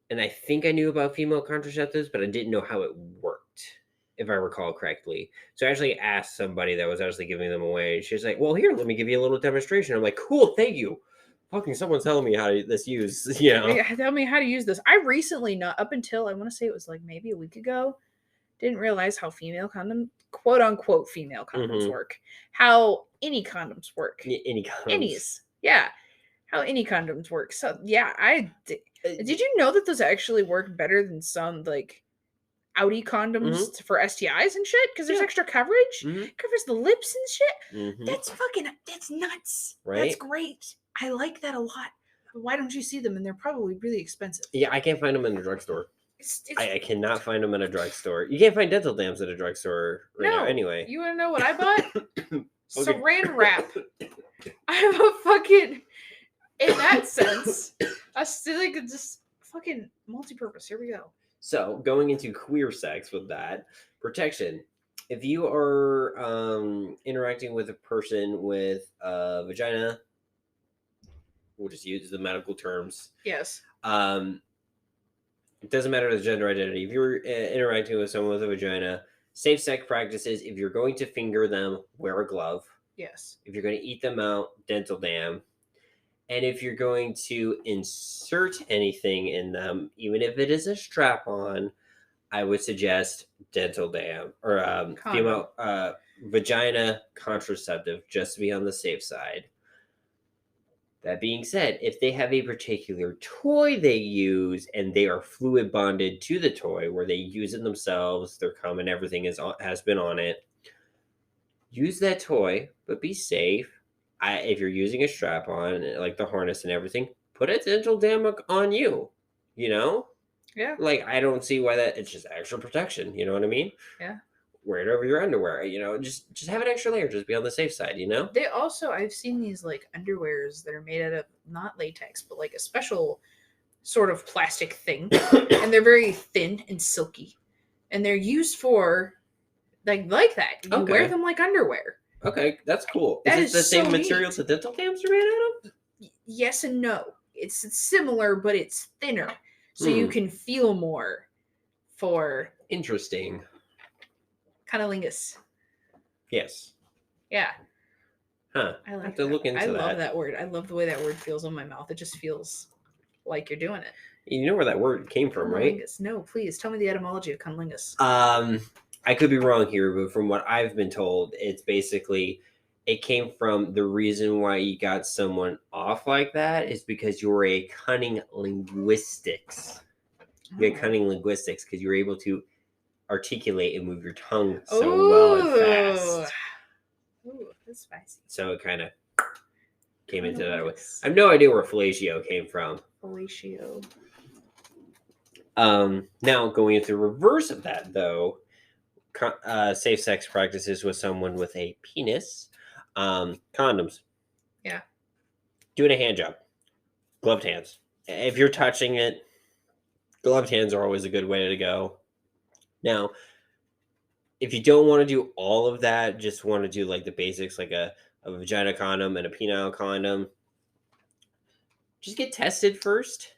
Speaker 2: And I think I knew about female contraceptives, but I didn't know how it worked, if I recall correctly. So I actually asked somebody that was actually giving them away. She's like, well, here, let me give you a little demonstration. I'm like, cool, thank you. Fucking someone's telling me how to use,
Speaker 3: Yeah, tell me how to use this. I recently, not up until I want to say it was like maybe a week ago, didn't realize how female quote unquote female condoms work. How any condoms work.
Speaker 2: Any condoms.
Speaker 3: Any's. Yeah. How any condoms work. So yeah, did you know that those actually work better than some like outie condoms for STIs and shit? Because there's extra coverage. Covers the lips and shit. That's nuts.
Speaker 2: Right?
Speaker 3: That's great. I like that a lot. Why don't you see them? And they're probably really expensive.
Speaker 2: Yeah, I can't find them in the drugstore. I cannot find them in a drugstore. You can't find dental dams at a drugstore now anyway.
Speaker 3: You want to know what I bought? Saran wrap. I have a fucking, in that sense, I still like just fucking multi-purpose. Here we go.
Speaker 2: So going into queer sex with that protection, if you are interacting with a person with a vagina, we'll just use the medical terms.
Speaker 3: Yes.
Speaker 2: It doesn't matter the gender identity. If you're interacting with someone with a vagina, safe sex practices, if you're going to finger them, wear a glove.
Speaker 3: Yes.
Speaker 2: If you're going to eat them out, dental dam. And if you're going to insert anything in them, even if it is a strap-on, I would suggest dental dam or female vagina contraceptive, just to be on the safe side. That being said, if they have a particular toy they use and they are fluid bonded to the toy where they use it themselves, their cum and everything has been on it, use that toy, but be safe. If you're using a strap on, like the harness and everything, put a dental dam on you,
Speaker 3: Yeah.
Speaker 2: Like, I don't see why it's just extra protection. You know what I mean?
Speaker 3: Yeah.
Speaker 2: Wear it over your underwear, just have an extra layer, just be on the safe side,
Speaker 3: They also, I've seen these like underwears that are made out of not latex, but like a special sort of plastic thing. And they're very thin and silky. And they're used for like that. You wear them like underwear.
Speaker 2: Okay, that's cool.
Speaker 3: That
Speaker 2: is it the same material the dental dams are made out of?
Speaker 3: Yes and no. It's similar, but it's thinner. So you can feel more for...
Speaker 2: Interesting.
Speaker 3: Cunnilingus.
Speaker 2: Yes.
Speaker 3: Yeah.
Speaker 2: Huh.
Speaker 3: I like
Speaker 2: have to look into that.
Speaker 3: I love that word. I love the way that word feels on my mouth. It just feels like you're doing it.
Speaker 2: You know where that word came from, right?
Speaker 3: No, please. Tell me the etymology of cunnilingus.
Speaker 2: I could be wrong here, but from what I've been told, it's basically... It came from the reason why you got someone off like that is because you were a cunning linguistics. You had cunning linguistics because you were able to articulate and move your tongue so well and fast.
Speaker 3: Ooh, that's spicy.
Speaker 2: So it kind of came into that way. I have no idea where fellatio came from.
Speaker 3: Fellatio.
Speaker 2: Now, going into the reverse of that, though, safe sex practices with someone with a penis. Condoms.
Speaker 3: Yeah.
Speaker 2: Doing a hand job. Gloved hands. If you're touching it, gloved hands are always a good way to go. Now, if you don't want to do all of that, just want to do like the basics, like a vagina condom and a penile condom, just get tested first.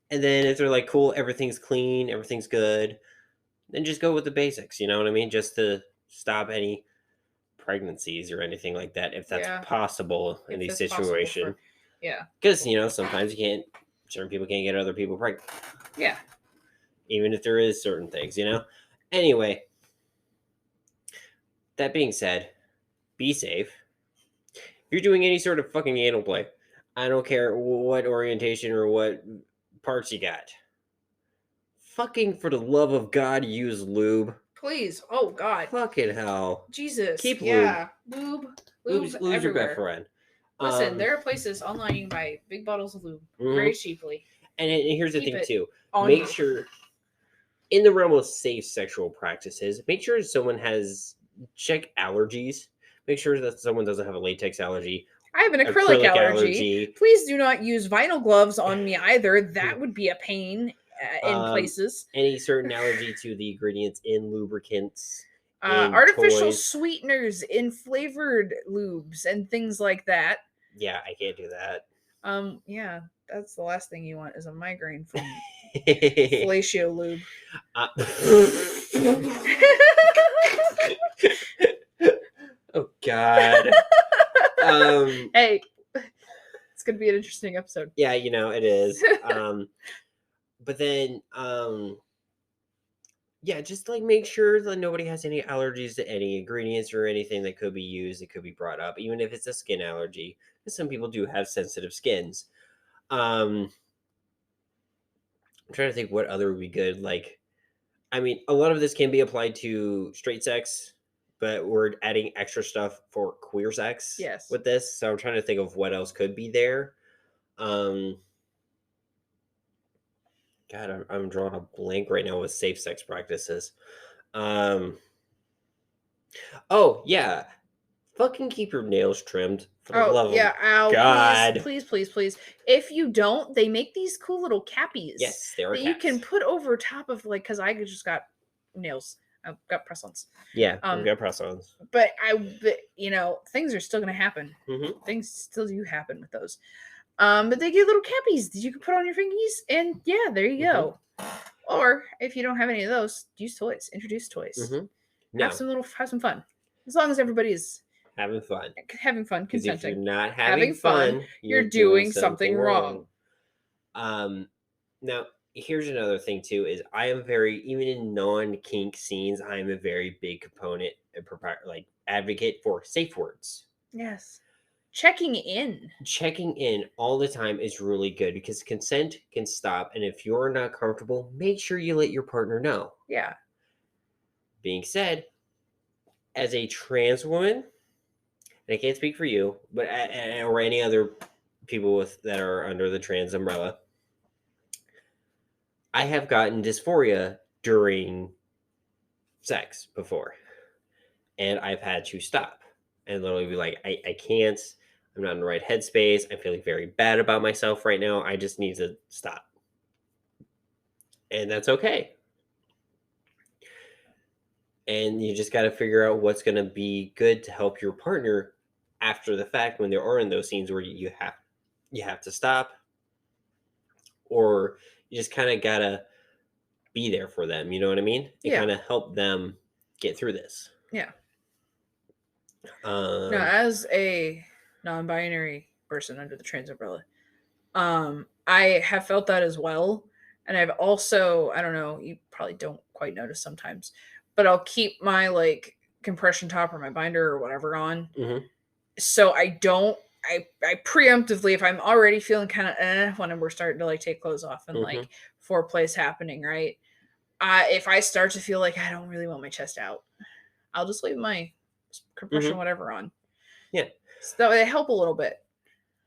Speaker 2: And then if they're like, cool, everything's clean, everything's good, then just go with the basics. You know what I mean? Just to stop any pregnancies or anything like that, if that's possible in these situations.
Speaker 3: Yeah.
Speaker 2: Because, sometimes certain people can't get other people pregnant.
Speaker 3: Yeah.
Speaker 2: Even if there is certain things, Anyway, that being said, be safe. If you're doing any sort of fucking anal play, I don't care what orientation or what parts you got. Fucking for the love of God, use lube.
Speaker 3: Please. Oh, God.
Speaker 2: Fucking hell.
Speaker 3: Jesus.
Speaker 2: Keep
Speaker 3: lube. Lube's
Speaker 2: your best friend.
Speaker 3: Listen, there are places online you can buy big bottles of lube very cheaply.
Speaker 2: And here's the thing, too.
Speaker 3: Make
Speaker 2: sure, in the realm of safe sexual practices, make sure someone check allergies. Make sure that someone doesn't have a latex allergy.
Speaker 3: I have an acrylic allergy. Please do not use vinyl gloves on me either. That would be a pain in places.
Speaker 2: Any certain allergy to the ingredients in lubricants.
Speaker 3: Artificial
Speaker 2: toys.
Speaker 3: Sweeteners in flavored lubes and things like that.
Speaker 2: Yeah, I can't do that.
Speaker 3: Yeah, that's the last thing you want is a migraine from fellatio lube.
Speaker 2: Oh God.
Speaker 3: Hey, it's gonna be an interesting episode.
Speaker 2: Yeah, it is. But then, yeah, just like make sure that nobody has any allergies to any ingredients or anything that could be used, that could be brought up, even if it's a skin allergy, because some people do have sensitive skins. I'm trying to think what other would be good. Like, I mean, a lot of this can be applied to straight sex, but we're adding extra stuff for queer sex with this. So I'm trying to think of what else could be there. God, I'm drawing a blank right now with safe sex practices. Oh, yeah. Fucking keep your nails trimmed. For the love of God.
Speaker 3: Please. If you don't, they make these cool little cappies.
Speaker 2: Yes, they are
Speaker 3: that you can put over top of, like, because I just got nails. I've got press-ons.
Speaker 2: Yeah, I've got press-ons.
Speaker 3: But things are still going to happen.
Speaker 2: Mm-hmm.
Speaker 3: Things still do happen with those. But they get little cappies that you can put on your fingies, and yeah, there you go. Or if you don't have any of those, use toys. Introduce toys. Have some fun. As long as everybody is
Speaker 2: having fun,
Speaker 3: consenting.
Speaker 2: If you're not having fun,
Speaker 3: you're doing something wrong.
Speaker 2: Now here's another thing too: is I am even in non-kink scenes, I am a very big component and advocate for safe words.
Speaker 3: Yes. Checking in
Speaker 2: all the time is really good, because consent can stop, and if you're not comfortable, make sure you let your partner know.
Speaker 3: Yeah.
Speaker 2: Being said, as a trans woman, and I can't speak for you, but or any other people that are under the trans umbrella, I have gotten dysphoria during sex before, and I've had to stop and literally be like, I can't. I'm not in the right headspace. I'm feeling very bad about myself right now. I just need to stop. And that's okay. And you just got to figure out what's going to be good to help your partner after the fact, when there are in those scenes where you have to stop, or you just kind of got to be there for them. You know what I mean? And kind of help them get through this.
Speaker 3: Yeah. Now, as a non-binary person under the trans umbrella, I have felt that as well. And I've also, I don't know, you probably don't quite notice sometimes, but I'll keep my like compression top or my binder or whatever on. So I preemptively, if I'm already feeling kind of when we're starting to like take clothes off and like foreplay's happening, right? If I start to feel like I don't really want my chest out, I'll just leave my compression whatever on.
Speaker 2: Yeah.
Speaker 3: So they help a little bit.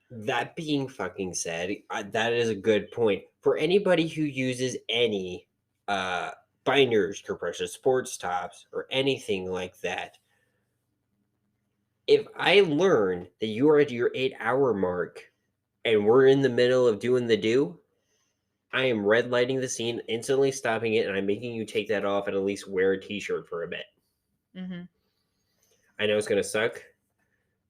Speaker 2: That being fucking said, that is a good point. For anybody who uses any binders, compression, sports tops, or anything like that, if I learn that you are at your 8-hour mark and we're in the middle of doing the do, I am red lighting the scene, instantly stopping it, and I'm making you take that off and at least wear a t-shirt for a bit.
Speaker 3: Mm-hmm.
Speaker 2: I know it's going to suck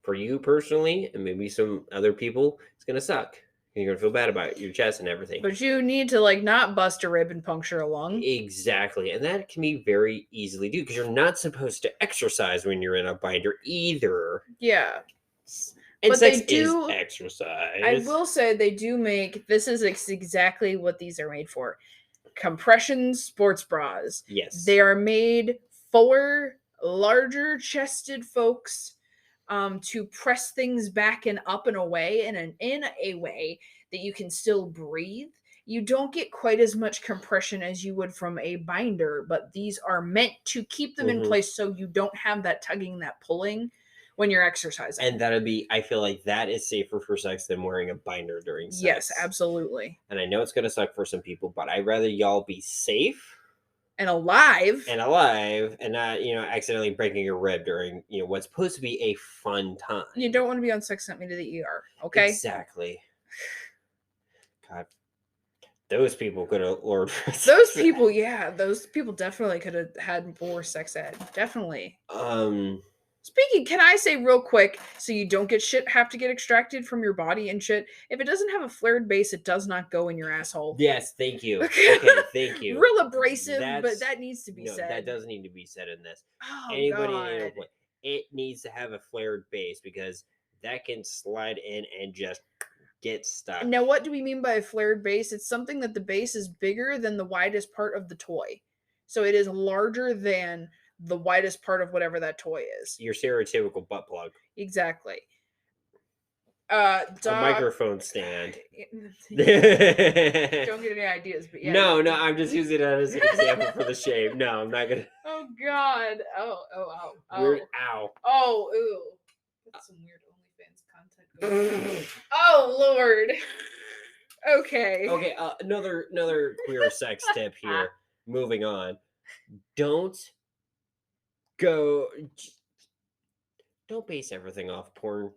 Speaker 2: for you personally, and maybe some other people. It's going to suck. You're going to feel bad about your chest and everything.
Speaker 3: But you need to like not bust a rib and puncture a lung.
Speaker 2: Exactly. And that can be very easily do because you're not supposed to exercise when you're in a binder either.
Speaker 3: Yeah.
Speaker 2: And
Speaker 3: But
Speaker 2: sex
Speaker 3: they do-
Speaker 2: is exercise.
Speaker 3: I will say they do make, this is exactly what these are made for. Compression sports bras.
Speaker 2: Yes.
Speaker 3: They are made for larger chested folks to press things back and up and away in a way that you can still breathe. You don't get quite as much compression as you would from a binder, but these are meant to keep them in place so you don't have that tugging, that pulling when you're exercising.
Speaker 2: And that'd be, I feel like that is safer for sex than wearing a binder during sex.
Speaker 3: Yes, absolutely.
Speaker 2: And I know it's going to suck for some people, but I'd rather y'all be safe
Speaker 3: and alive
Speaker 2: and not, accidentally breaking your rib during, what's supposed to be a fun time.
Speaker 3: You don't want to be on sex sent me to the ER, okay?
Speaker 2: Exactly. God, those people could have lured for
Speaker 3: those people definitely could have had more sex ed. Definitely. Speaking, can I say real quick, so you don't have to get extracted from your body and shit, if it doesn't have a flared base, it does not go in your asshole.
Speaker 2: Yes, thank you. Okay, thank you.
Speaker 3: Real abrasive, but that needs to be said.
Speaker 2: That does need to be said in this.
Speaker 3: Oh,
Speaker 2: Anybody
Speaker 3: God.
Speaker 2: it needs to have a flared base because that can slide in and just get stuck.
Speaker 3: Now, what do we mean by a flared base? It's something that the base is bigger than the widest part of the toy. So it is larger than the widest part of whatever that toy is.
Speaker 2: Your stereotypical butt plug.
Speaker 3: Exactly.
Speaker 2: A microphone stand.
Speaker 3: Don't get any ideas, but yeah.
Speaker 2: No, I'm just using it as an example for the shave. No, I'm not gonna.
Speaker 3: Oh God. Oh.
Speaker 2: Weird. Ow.
Speaker 3: Oh, ew. That's some weird OnlyFans content. Oh Lord. Okay.
Speaker 2: Okay. Another queer sex tip here. Moving on. Don't base everything off porn.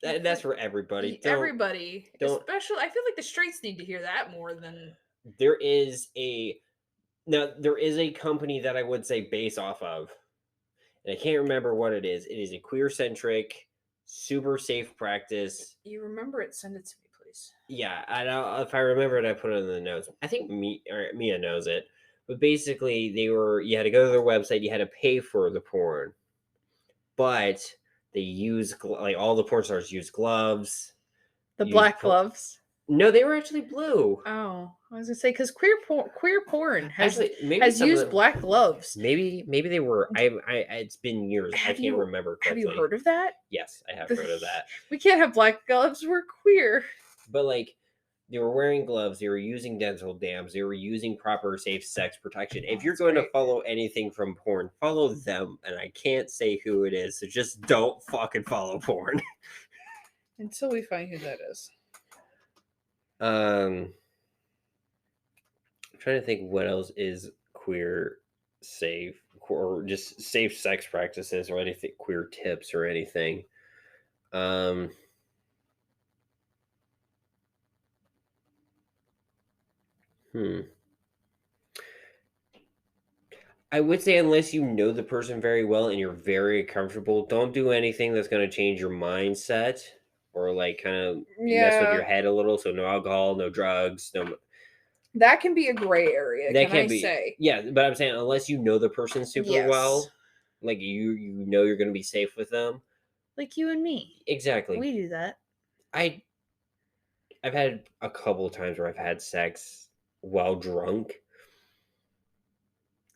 Speaker 2: That's for everybody.
Speaker 3: Everybody. Especially, I feel like the straights need to hear that more than.
Speaker 2: There is a company that I would say base off of, and I can't remember what it is. It is a queer-centric, super safe practice.
Speaker 3: You remember it? Send it to me, please.
Speaker 2: Yeah, I know. If I remember it, I put it in the notes. I think Mia knows it. But basically, you had to go to their website. You had to pay for the porn, but they use all the porn stars use gloves.
Speaker 3: The black gloves.
Speaker 2: No, they were actually blue.
Speaker 3: Oh, I was gonna say because queer porn has
Speaker 2: actually,
Speaker 3: used black gloves.
Speaker 2: Maybe they were. It's been years. I can't remember correctly.
Speaker 3: Have you heard of that?
Speaker 2: Yes, I have heard of that.
Speaker 3: We can't have black gloves. We're queer.
Speaker 2: But they were wearing gloves. They were using dental dams. They were using proper safe sex protection. If you're going to follow anything from porn, follow them. And I can't say who it is, so just don't fucking follow porn.
Speaker 3: Until we find who that is.
Speaker 2: I'm trying to think what else is queer safe or just safe sex practices or anything, queer tips or anything. I would say unless you know the person very well and you're very comfortable, don't do anything that's going to change your mindset or kind of mess with your head a little. So no alcohol, no drugs, no.
Speaker 3: That can be a gray area. That can be.
Speaker 2: Yeah, but I'm saying unless you know the person super well, you know you're going to be safe with them.
Speaker 3: Like you and me.
Speaker 2: Exactly.
Speaker 3: We do that.
Speaker 2: I've had a couple of times where I've had sex while drunk.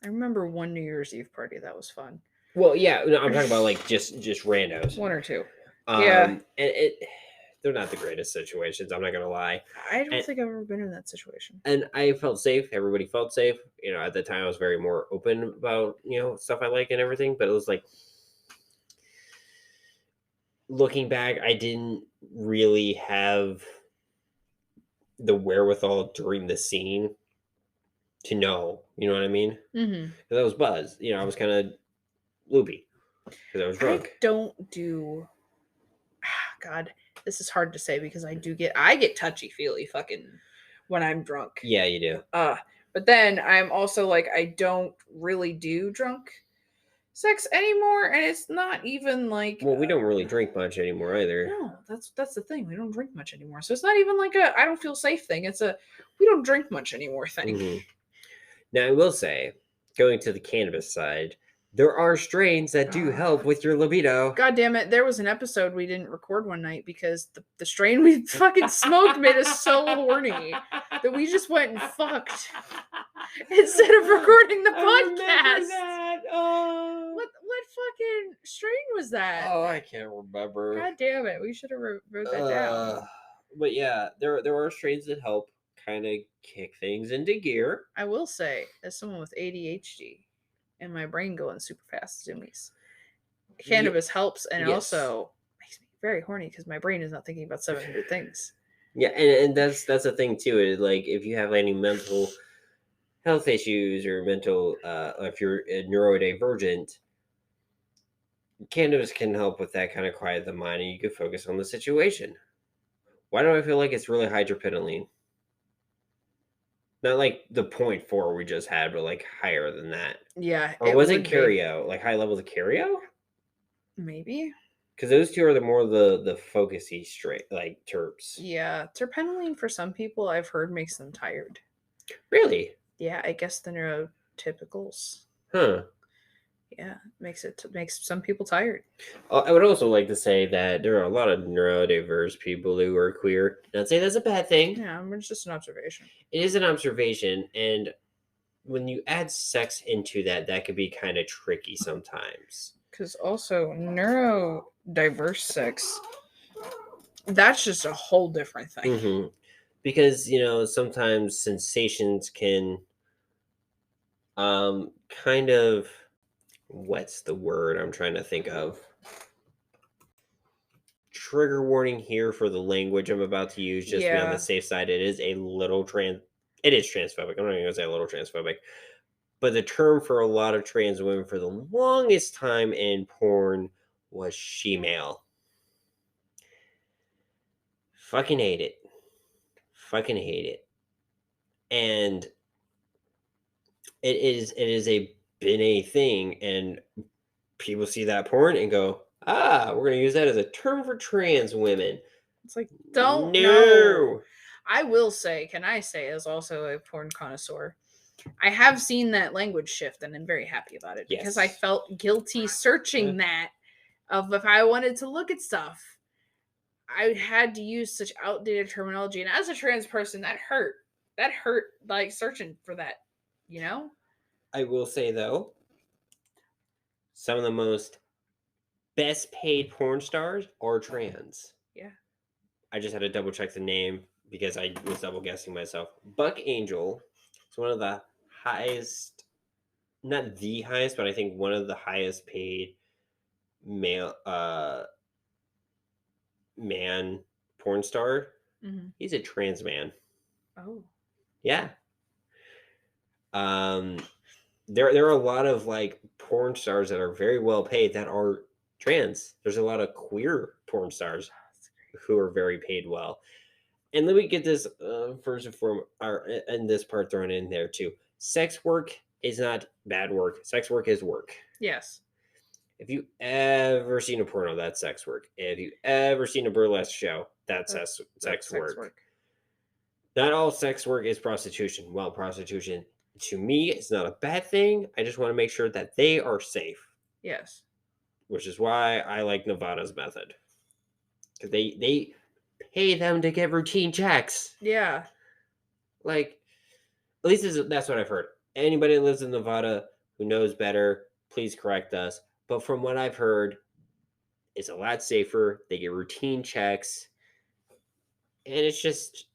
Speaker 3: I remember one New Year's Eve party that was fun.
Speaker 2: Well, yeah, no, I'm talking about just randos.
Speaker 3: One or two.
Speaker 2: And they're not the greatest situations. I'm not gonna lie.
Speaker 3: I don't think I've ever been in that situation.
Speaker 2: And I felt safe. Everybody felt safe. At the time I was very more open about stuff I like and everything. But it was looking back, I didn't really have the wherewithal during the scene to know, you know what I mean?
Speaker 3: Mm-hmm.
Speaker 2: Because I was buzzed. I was kind of loopy because I was drunk.
Speaker 3: I don't do. God, this is hard to say because I get touchy feely fucking when I'm drunk.
Speaker 2: Yeah, you do.
Speaker 3: But then I'm also I don't really do drunk sex anymore, and it's not even like.
Speaker 2: Well, we don't really drink much anymore either.
Speaker 3: No, that's the thing. We don't drink much anymore, so it's not even like a I don't feel safe thing. It's a we don't drink much anymore thing.
Speaker 2: Mhm. Now, I will say, going to the cannabis side, there are strains that do help with your libido.
Speaker 3: God damn it! There was an episode we didn't record one night because the strain we fucking smoked made us so horny that we just went and fucked instead of recording the podcast.
Speaker 2: That. Oh.
Speaker 3: What fucking strain was that?
Speaker 2: Oh, I can't remember.
Speaker 3: God damn it! We should have wrote that down.
Speaker 2: But yeah, there are strains that help kind of kick things into gear.
Speaker 3: I will say, as someone with ADHD and my brain going super fast zoomies, cannabis helps, and it also makes me very horny because my brain is not thinking about 700 things.
Speaker 2: Yeah, and that's the thing too. Is like if you have any mental health issues or mental, if you're neurodivergent, cannabis can help with that, kind of quiet the mind, and you can focus on the situation. Why do I feel like it's really hydropenylene? Not like the 0.4 we just had, but like higher than that.
Speaker 3: Yeah.
Speaker 2: Or was it Curio? Like high levels of Curio?
Speaker 3: Maybe.
Speaker 2: Because those two are the more the focusy straight, like terps.
Speaker 3: Yeah. Terpenoline for some people I've heard makes them tired.
Speaker 2: Really?
Speaker 3: Yeah, I guess the neurotypicals.
Speaker 2: Huh.
Speaker 3: Yeah, makes some people tired.
Speaker 2: I would also like to say that there are a lot of neurodiverse people who are queer. Not saying that's a bad thing.
Speaker 3: Yeah, it's just an observation.
Speaker 2: It is an observation, and when you add sex into that, that could be kind of tricky sometimes.
Speaker 3: Because also neurodiverse sex, that's just a whole different thing.
Speaker 2: Mm-hmm. Because sometimes sensations can, kind of. What's the word I'm trying to think of? Trigger warning here for the language I'm about to use, just to be on the safe side. It is a little it is transphobic. I'm not going to say a little transphobic. But the term for a lot of trans women for the longest time in porn was she-male. Fucking hate it. Fucking hate it. And it is been a thing, and people see that porn and go, we're going to use that as a term for trans women.
Speaker 3: It's like, don't know. I will say, can I say, as also a porn connoisseur, I have seen that language shift, and I'm very happy about it because I felt guilty searching that of if I wanted to look at stuff, I had to use such outdated terminology. And as a trans person, that hurt. That hurt, like, searching for that,
Speaker 2: I will say, though, some of the most best paid porn stars are trans.
Speaker 3: Yeah.
Speaker 2: I just had to double check the name because I was double guessing myself. Buck Angel is one of the highest, not the highest, but I think one of the highest paid male man porn star.
Speaker 3: Mm-hmm.
Speaker 2: He's a trans man.
Speaker 3: Oh.
Speaker 2: Yeah. There are a lot of like porn stars that are very well paid that are trans. There's a lot of queer porn stars who are very paid well. And let me get this first and foremost, and this part thrown in there too. Sex work is not bad work. Sex work is work.
Speaker 3: Yes.
Speaker 2: If you ever seen a porno, that's sex work. If you ever seen a burlesque show, that's sex work. Not all sex work is prostitution. Well, prostitution, to me, it's not a bad thing. I just want to make sure that they are safe.
Speaker 3: Yes.
Speaker 2: Which is why I like Nevada's method. Because they pay them to get routine checks.
Speaker 3: Yeah.
Speaker 2: Like, at least that's what I've heard. Anybody that lives in Nevada who knows better, please correct us. But from what I've heard, it's a lot safer. They get routine checks. And it's just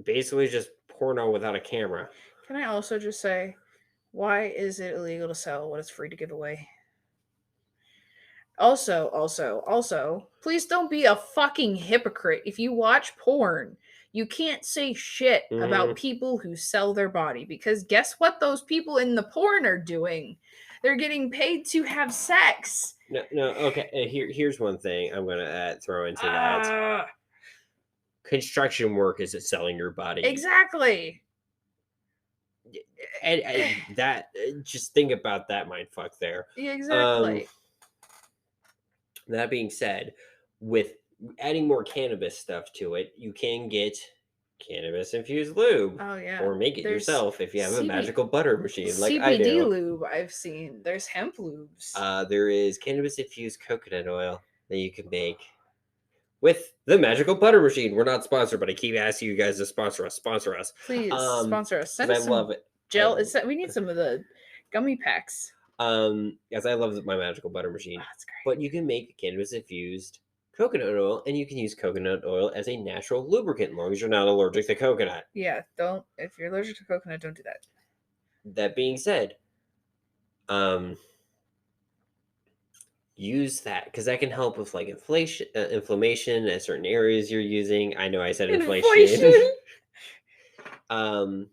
Speaker 2: basically just porno without a camera.
Speaker 3: Can I also just say, why is it illegal to sell what is free to give away? Also, please don't be a fucking hypocrite. If you watch porn, you can't say shit about people who sell their body, because guess what those people in the porn are doing? They're getting paid to have sex.
Speaker 2: No, okay. Here's one thing I'm going to throw into that. Construction work isn't selling your body.
Speaker 3: Exactly.
Speaker 2: And that, just think about that mind fuck there.
Speaker 3: Yeah, exactly.
Speaker 2: That being said, with adding more cannabis stuff to it, you can get cannabis infused lube,
Speaker 3: Oh yeah.
Speaker 2: or make it
Speaker 3: There's
Speaker 2: yourself if you have a
Speaker 3: CB
Speaker 2: magical butter machine like I
Speaker 3: CBD
Speaker 2: do.
Speaker 3: lube I've seen. There's hemp lubes.
Speaker 2: There is cannabis infused coconut oil that you can make with the magical butter machine. We're not sponsored, but I keep asking you guys to sponsor us. Sponsor us.
Speaker 3: Please sponsor us. Send
Speaker 2: 'Cause
Speaker 3: us
Speaker 2: I
Speaker 3: some
Speaker 2: love it.
Speaker 3: gel. We need some of the gummy packs.
Speaker 2: As I love my magical butter machine.
Speaker 3: Oh, that's great.
Speaker 2: But you can make cannabis infused coconut oil, and you can use coconut oil as a natural lubricant, as long as you're not allergic to coconut.
Speaker 3: Yeah, don't. If you're allergic to coconut, don't do that.
Speaker 2: That being said, use that, because that can help with like inflammation at certain areas you're using. I know I said inflation. But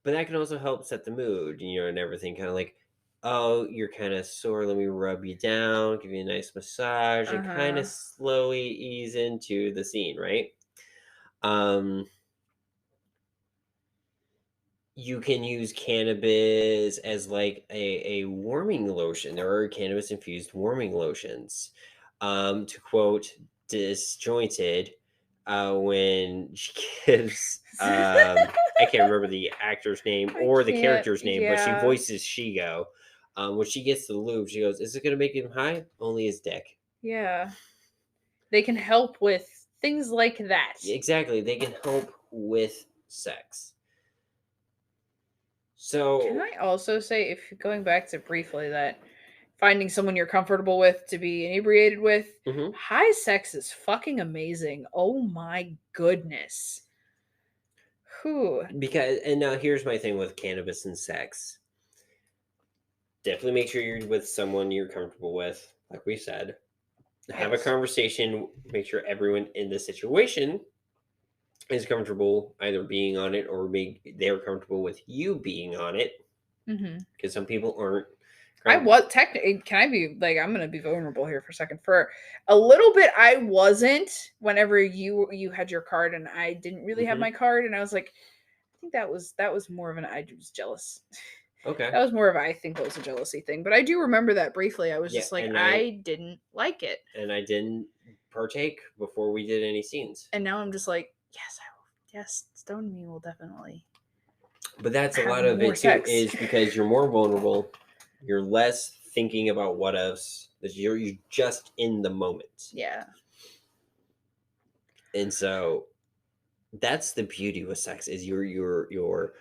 Speaker 2: that can also help set the mood, and everything. Kind of like, oh, you're kind of sore, let me rub you down, give you a nice massage, and kind of slowly ease into the scene, right? You can use cannabis as like a warming lotion. There are cannabis infused warming lotions. To quote Disjointed, when she gives I can't remember the actor's name or the character's name, but she voices Shigo. When she gets to the lube, she goes, "Is it gonna make him high? Only his dick."
Speaker 3: Yeah. They can help with things like that.
Speaker 2: Exactly. They can help with sex. So
Speaker 3: can I also say, if going back to briefly that finding someone you're comfortable with to be inebriated with, high sex is fucking amazing. Oh my goodness. Whew.
Speaker 2: And now here's my thing with cannabis and sex. Definitely make sure you're with someone you're comfortable with, like we said. Have a conversation. Make sure everyone in the situation is comfortable either being on it, or they're comfortable with you being on it. Because some people aren't.
Speaker 3: I was technically. Can I be like? I'm gonna be vulnerable here for a second. For a little bit, I wasn't. Whenever you had your card and I didn't really have my card, and I was like, I think that was more of an I was jealous.
Speaker 2: Okay.
Speaker 3: That was more of I think that was a jealousy thing. But I do remember that briefly. I was just like, I didn't like it,
Speaker 2: and I didn't partake before we did any scenes.
Speaker 3: And now I'm just like, yes, I will. Yes, Stone Me will definitely.
Speaker 2: But that's a lot of it too, is because you're more vulnerable. You're less thinking about what else. You're just in the moment.
Speaker 3: Yeah.
Speaker 2: And so that's the beauty with sex, is your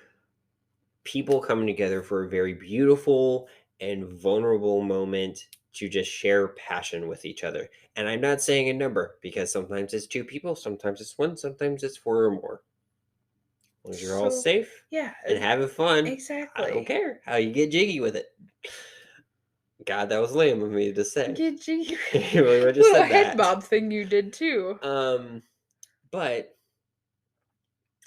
Speaker 2: people coming together for a very beautiful and vulnerable moment to just share passion with each other. And I'm not saying a number, because sometimes it's 2 people, sometimes it's 1, sometimes it's 4 or more. As long as you're all safe, and having fun,
Speaker 3: exactly.
Speaker 2: I don't care how you get jiggy with it. God, that was lame of me to say.
Speaker 3: Get jiggy.
Speaker 2: Little
Speaker 3: head bob thing you did too.
Speaker 2: But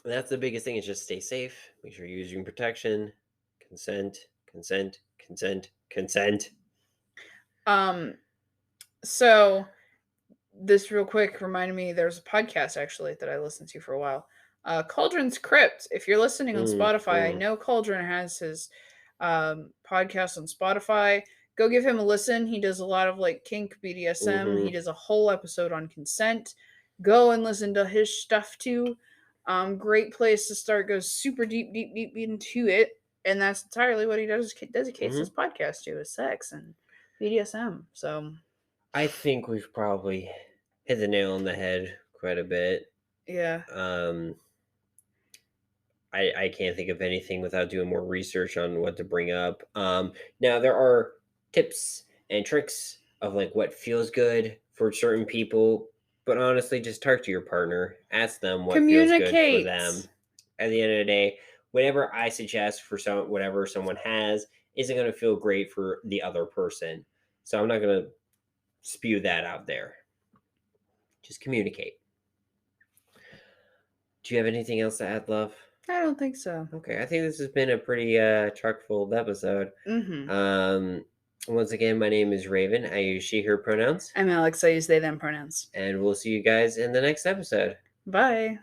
Speaker 2: that's the biggest thing, is just stay safe. Make sure you're using protection. Consent.
Speaker 3: So this real quick reminded me, there's a podcast actually that I listened to for a while. Cauldron's Crypt. If you're listening on Spotify, I know Cauldron has his podcast on Spotify. Go give him a listen. He does a lot of like kink, BDSM. He does a whole episode on consent. Go and listen to his stuff too. Great place to start. Goes super deep into it, and that's entirely what he dedicates his podcast to, is sex and BDSM. So
Speaker 2: I think we've probably hit the nail on the head quite a bit.
Speaker 3: Yeah.
Speaker 2: I can't think of anything without doing more research on what to bring up. Now there are tips and tricks of like what feels good for certain people, but honestly, just talk to your partner, ask them what feels good for them. At the end of the day, whatever I suggest for whatever someone has isn't going to feel great for the other person. So I'm not going to spew that out there. Just communicate. Do you have anything else to add, love?
Speaker 3: I don't think so.
Speaker 2: Okay, I think this has been a pretty chock-full episode. Once again, my name is Rayven. I use she, her pronouns.
Speaker 3: I'm Alex. I use they, them pronouns.
Speaker 2: And we'll see you guys in the next episode.
Speaker 3: Bye.